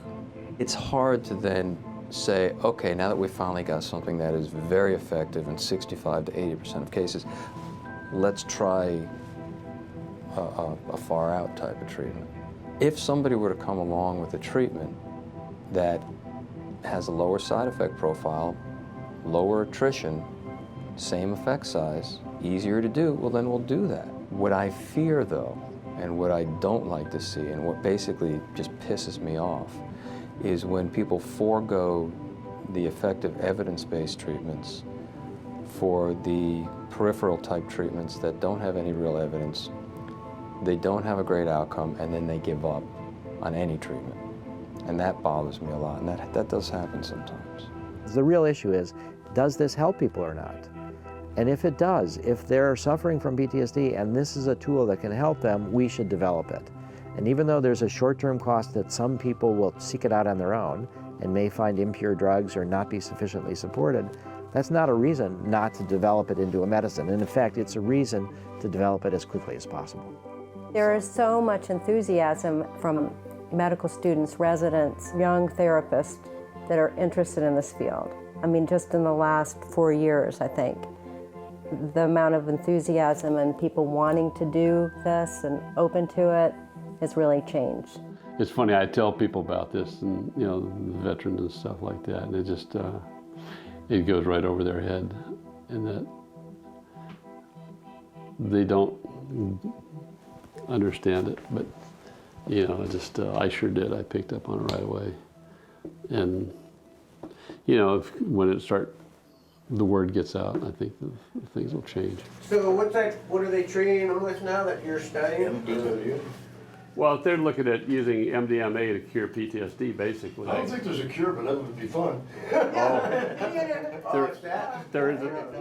It's hard to then say, okay, now that we finally got something that is very effective in 65 to 80% of cases, let's try a far out type of treatment. If somebody were to come along with a treatment that has a lower side effect profile, lower attrition, same effect size, easier to do, well then we'll do that. What I fear though, and what I don't like to see, and what basically just pisses me off, is when people forego the effective evidence-based treatments for the peripheral type treatments that don't have any real evidence, they don't have a great outcome, and then they give up on any treatment. And that bothers me a lot, and that does happen sometimes. The real issue is, does this help people or not? And if it does, if they're suffering from PTSD and this is a tool that can help them, we should develop it. And even though there's a short-term cost that some people will seek it out on their own and may find impure drugs or not be sufficiently supported, that's not a reason not to develop it into a medicine. And in fact, it's a reason to develop it as quickly as possible. There is so much enthusiasm from medical students, residents, young therapists that are interested in this field. I mean, just in the last 4 years, I think, the amount of enthusiasm and people wanting to do this and open to it has really changed. It's funny, I tell people about this, and you know, the veterans and stuff like that, and it just, it goes right over their head, and that they don't understand it, but you know, just, I sure did. I picked up on it right away. And you know, when the word gets out, I think things will change. So what are they treating them with now that you're studying? Well, they're looking at using MDMA to cure PTSD, basically. I don't think there's a cure, but that would be fun.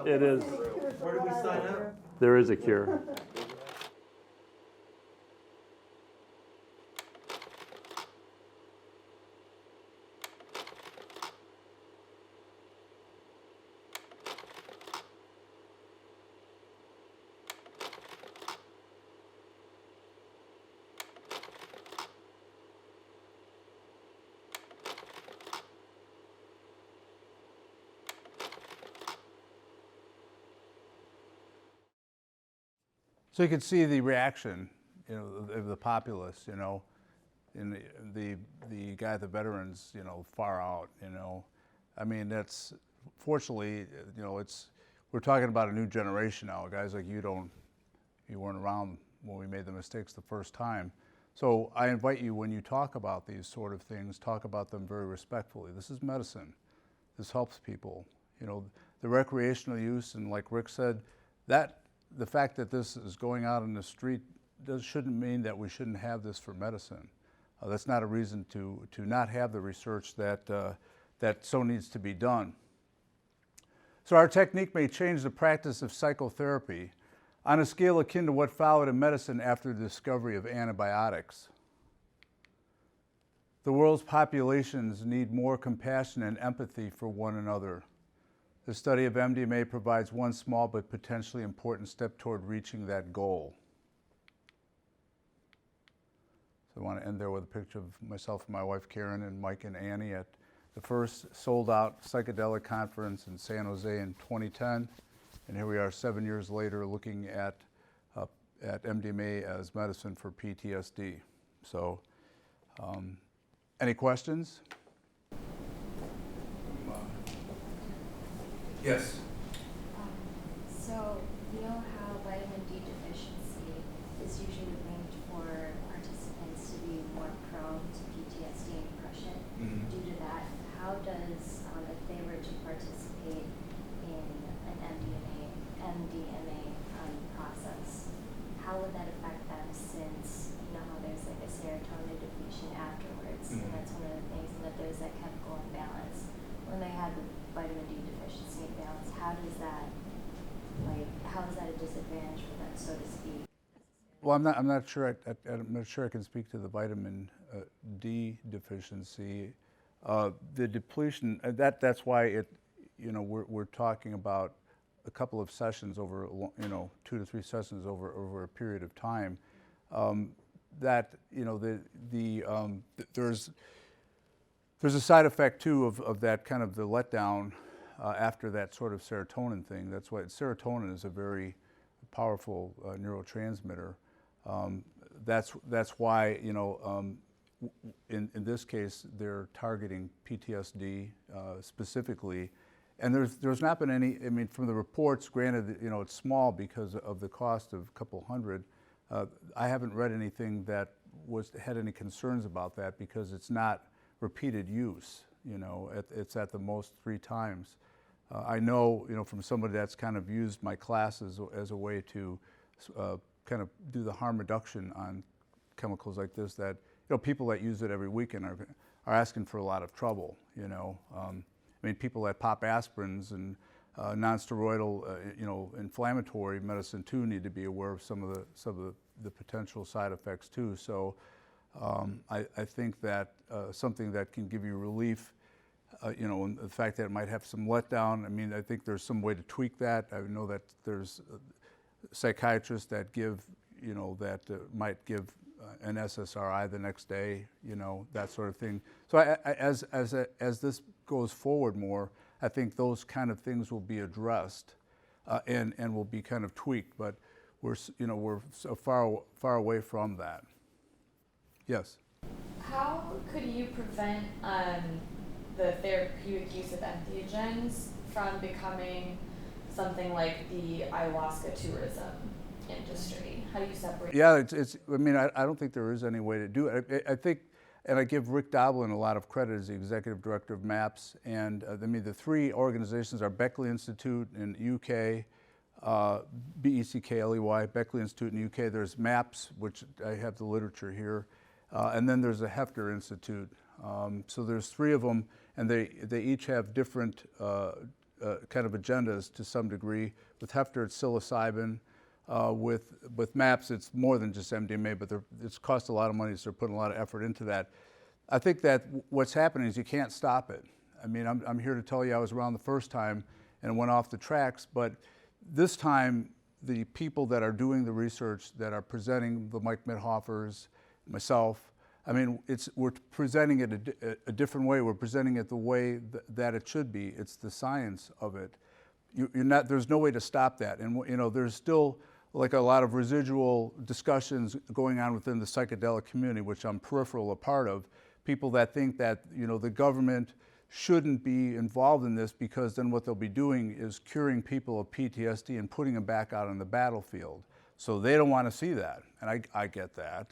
It is. Where do we sign up? There is a cure. So you could see the reaction, you know, of the populace, you know. And the guy at the Veterans, far out, I mean, that's, fortunately, we're talking about a new generation now. Guys like you weren't around when we made the mistakes the first time. So I invite you, when you talk about these sort of things, talk about them very respectfully. This is medicine. This helps people. The recreational use, and like Rick said, that the fact that this is going out in the street shouldn't mean that we shouldn't have this for medicine. That's not a reason to not have the research that so needs to be done. So our technique may change the practice of psychotherapy on a scale akin to what followed in medicine after the discovery of antibiotics. The world's populations need more compassion and empathy for one another. The study of MDMA provides one small but potentially important step toward reaching that goal. So I want to end there with a picture of myself and my wife Karen and Mike and Annie at the first sold-out psychedelic conference in San Jose in 2010. And here we are 7 years later looking at MDMA as medicine for PTSD. So, any questions? Yes. So, you know how vitamin D deficiency is usually linked for participants to be more prone to PTSD and depression. Due to that, how does, if they were to participate in an MDMA process, how would that affect them, since you know how there's like a serotonin depletion afterwards, and that's one of the things, and that there's that chemical imbalance. When they had the vitamin D deficiency imbalance, how is that a disadvantage for them, so to speak? Well, I'm not sure I can speak to the vitamin D deficiency. The depletion, that's why we're talking about a couple of sessions over 2 to 3 sessions over a period of time. There's a side effect too of that kind of the letdown after that sort of serotonin thing. That's why serotonin is a very powerful neurotransmitter. That's why in this case they're targeting PTSD specifically. And there's not been any, I mean, from the reports, granted, it's small because of the cost of a couple hundred. I haven't read anything that had any concerns about that, because it's not repeated use. It's at the most 3 times. I know, from somebody that's kind of used my classes as a way to kind of do the harm reduction on chemicals like this, that people that use it every weekend are asking for a lot of trouble. I mean, people that pop aspirins and non-steroidal, inflammatory medicine too need to be aware of some of the potential side effects too. So I think that something that can give you relief, and the fact that it might have some letdown. I mean, I think there's some way to tweak that. I know that there's psychiatrists that give, might give an SSRI the next day, that sort of thing. So as this goes forward more, I think those kind of things will be addressed and will be kind of tweaked. But we're so far away from that. Yes. How could you prevent the therapeutic use of empathogens from becoming something like the ayahuasca tourism industry? How do you separate? Yeah, I mean, I don't think there is any way to do it. I think, and I give Rick Doblin a lot of credit as the executive director of MAPS. And I mean, the 3 organizations are Beckley Institute in UK, BECKLEY, Beckley Institute in UK. There's MAPS, which I have the literature here. And then there's the Hefter Institute. So there's 3 of them, and they each have different kind of agendas to some degree. With Hefter, it's psilocybin. With MAPS, it's more than just MDMA, but it's cost a lot of money, so they're putting a lot of effort into that. I think that what's happening is you can't stop it. I mean, I'm here to tell you I was around the first time and it went off the tracks, but this time the people that are doing the research, that are presenting, the Mike Mithoffers, myself, I mean, we're presenting it a different way. We're presenting it the way that it should be. It's the science of it. There's no way to stop that. And there's still like a lot of residual discussions going on within the psychedelic community, which I'm peripheral a part of, people that think that, you know, the government shouldn't be involved in this because then what they'll be doing is curing people of PTSD and putting them back out on the battlefield. So they don't want to see that, and I get that.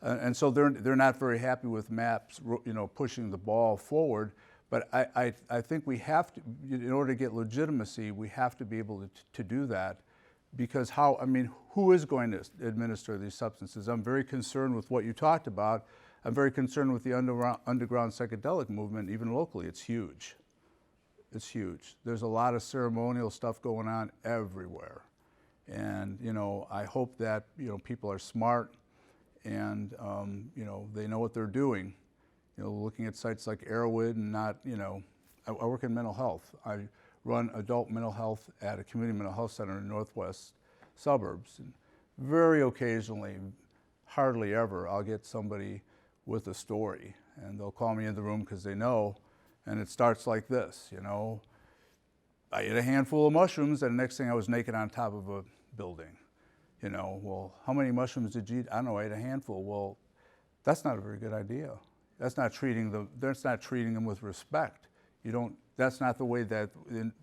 And so they're not very happy with MAPS, you know, pushing the ball forward. But I think we have to, in order to get legitimacy, we have to be able to do that, because who is going to administer these substances? I'm very concerned with what you talked about. I'm very concerned with the underground psychedelic movement, even locally. It's huge. It's huge. There's a lot of ceremonial stuff going on everywhere. And, you know, I hope that, you know, people are smart and, you know, they know what they're doing. You know, looking at sites like Arrowwood and not, you know, I work in mental health. I run adult mental health at a community mental health center in northwest suburbs. And very occasionally, hardly ever, I'll get somebody with a story, and they'll call me in the room because they know, and it starts like this, you know. I ate a handful of mushrooms, and the next thing I was naked on top of a building. You know, well, how many mushrooms did you eat? I don't know, I ate a handful. Well, that's not a very good idea. That's not treating them with respect. That's not the way that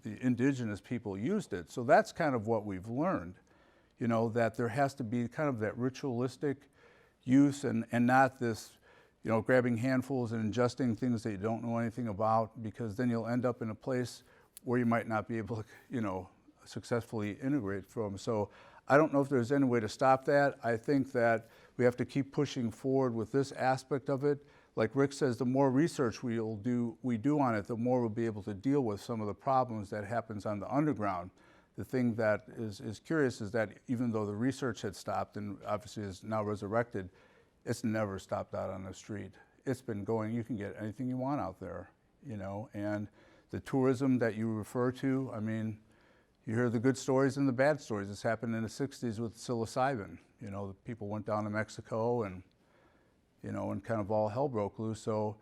the indigenous people used it. So that's kind of what we've learned, you know, that there has to be kind of that ritualistic use and not this, you know, grabbing handfuls and ingesting things that you don't know anything about, because then you'll end up in a place where you might not be able to, you know, successfully integrate from. So I don't know if there's any way to stop that. I think that we have to keep pushing forward with this aspect of it. Like Rick says, the more research we do on it, the more we'll be able to deal with some of the problems that happens on the underground. The thing that is curious is that even though the research had stopped and obviously is now resurrected, it's never stopped out on the street. It's been going, you can get anything you want out there, you know, and the tourism that you refer to, I mean, you hear the good stories and the bad stories. This happened in the 60s with psilocybin. You know, the people went down to Mexico and, you know, and kind of all hell broke loose. So,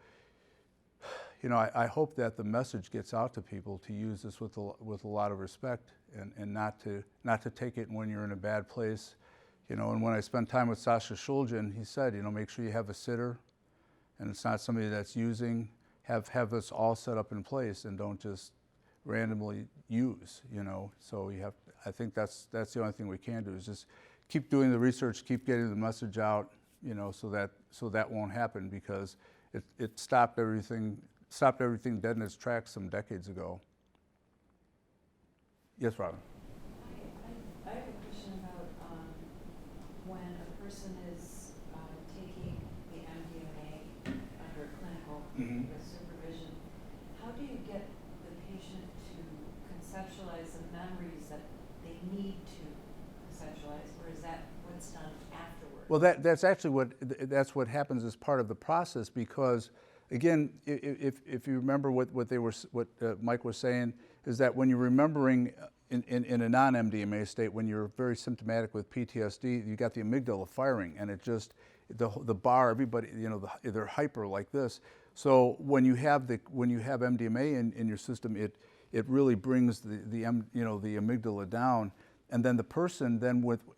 you know, I hope that the message gets out to people to use this with a lot of respect and not to take it when you're in a bad place. You know, and when I spent time with Sasha Shulgin, he said, you know, make sure you have a sitter and it's not somebody that's using. Have this all set up in place and don't just randomly use, you know. So you have, I think that's the only thing we can do is just keep doing the research, keep getting the message out, you know, so that won't happen, because it stopped everything dead in its tracks some decades ago. Yes, Robin. I have a question about when a person is taking the MDMA under clinical supervision, how do you get the patient to conceptualize the memories that they need to conceptualize, or is that what's done afterwards? Well, that's actually what happens as part of the process, because again, if you remember what Mike was saying, is that when you're remembering in a non-MDMA state, when you're very symptomatic with PTSD, you got the amygdala firing, and it just the bar, everybody, you know, they're hyper like this. So when you have MDMA in your system, it really brings the amygdala down, and then the person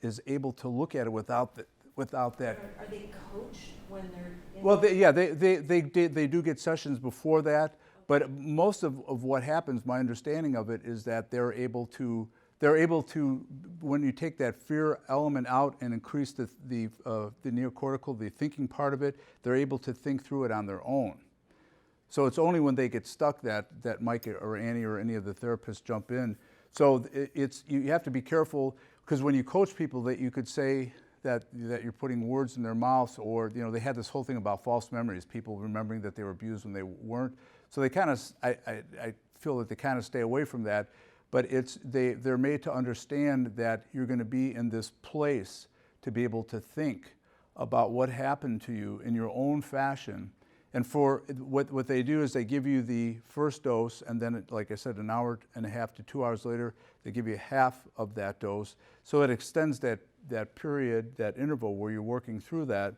is able to look at it without that. Are they coached when they're in? Well, they do get sessions before that, but most of what happens, my understanding of it, is that they're able to, when you take that fear element out and increase the neocortical, the thinking part of it, they're able to think through it on their own. So it's only when they get stuck that Mike or Annie or any of the therapists jump in. So you have to be careful, because when you coach people, that you could say that you're putting words in their mouths, or, you know, they had this whole thing about false memories, people remembering that they were abused when they weren't. So they kind of, I feel that they kind of stay away from that, but they're made to understand that you're going to be in this place to be able to think about what happened to you in your own fashion. And for what they do is they give you the first dose, and then, like I said, an hour and a half to 2 hours later, they give you half of that dose. So it extends that period, that interval where you're working through that.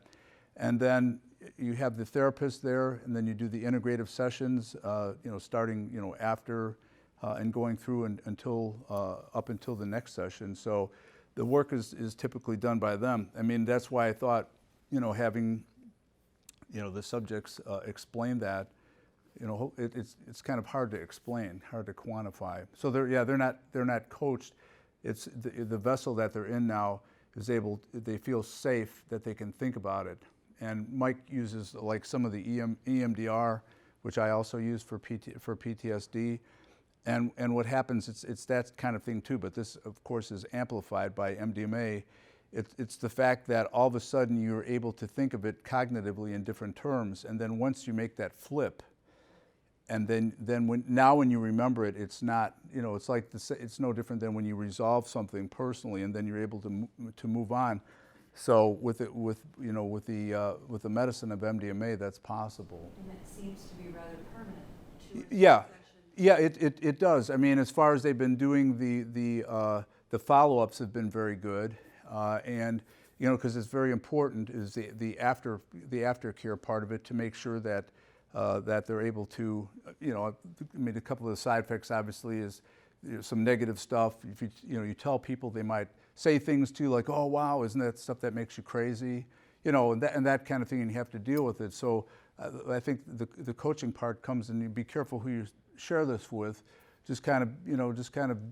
And then you have the therapist there, and then you do the integrative sessions, you know, starting, you know, after and going through until up until the next session. So the work is typically done by them. I mean, that's why I thought, having, the subjects explain that, it's kind of hard to explain, hard to quantify. So they're not coached. It's the vessel that they're in now they feel safe that they can think about it. And Mike uses like some of the EMDR, which I also use for PTSD. And what happens, it's that kind of thing too, but this of course is amplified by MDMA. It's the fact that all of a sudden you're able to think of it cognitively in different terms, and then once you make that flip, and then when you remember it, it's not, it's like it's no different than when you resolve something personally, and then you're able to move on. So with the medicine of MDMA, that's possible. And it seems to be rather permanent too. Yeah, it does. I mean, as far as they've been doing, the follow-ups have been very good, and because it's very important is the aftercare part of it, to make sure that they're able to, I mean, a couple of the side effects obviously is some negative stuff. If you tell people, they might say things to you like, "Oh wow, isn't that stuff that makes you crazy?" And that kind of thing, and you have to deal with it. So I think the coaching part comes in. You be careful who you share this with. Just kind of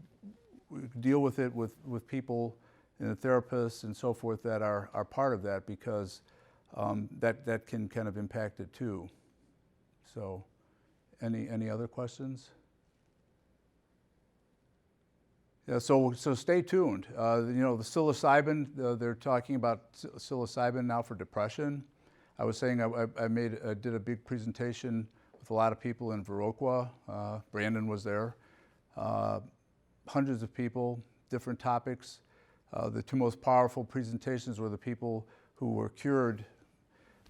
deal with it with people and the therapists and so forth that are part of that, because that can kind of impact it too. So, any other questions? Yeah, so stay tuned. The psilocybin, they're talking about psilocybin now for depression. I was saying I did a big presentation with a lot of people in Viroqua. Brandon was there. Hundreds of people, different topics. The two most powerful presentations were the people who were cured,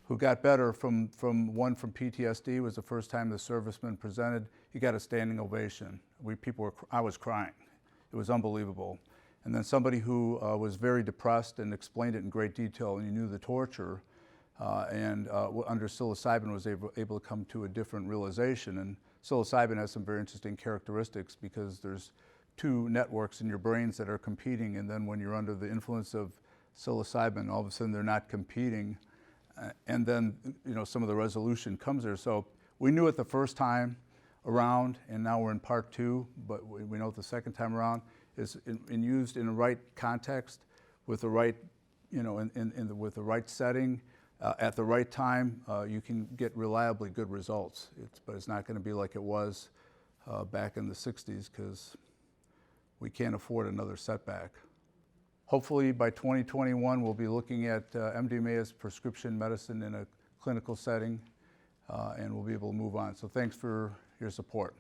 who got better from PTSD. It was the first time the serviceman presented. He got a standing ovation. I was crying. It was unbelievable. And then somebody who was very depressed and explained it in great detail, and you knew the torture, and under psilocybin was able to come to a different realization. And psilocybin has some very interesting characteristics, because there's two networks in your brains that are competing, and then when you're under the influence of psilocybin, all of a sudden they're not competing, and then some of the resolution comes there. So we knew it the first time around, and now we're in part two, but we know it the second time around is used in the right context, with the right, with the right setting, at the right time, you can get reliably good results. But it's not going to be like it was back in the 60s, because we can't afford another setback. Hopefully by 2021, we'll be looking at MDMA as prescription medicine in a clinical setting, and we'll be able to move on. So thanks for your support.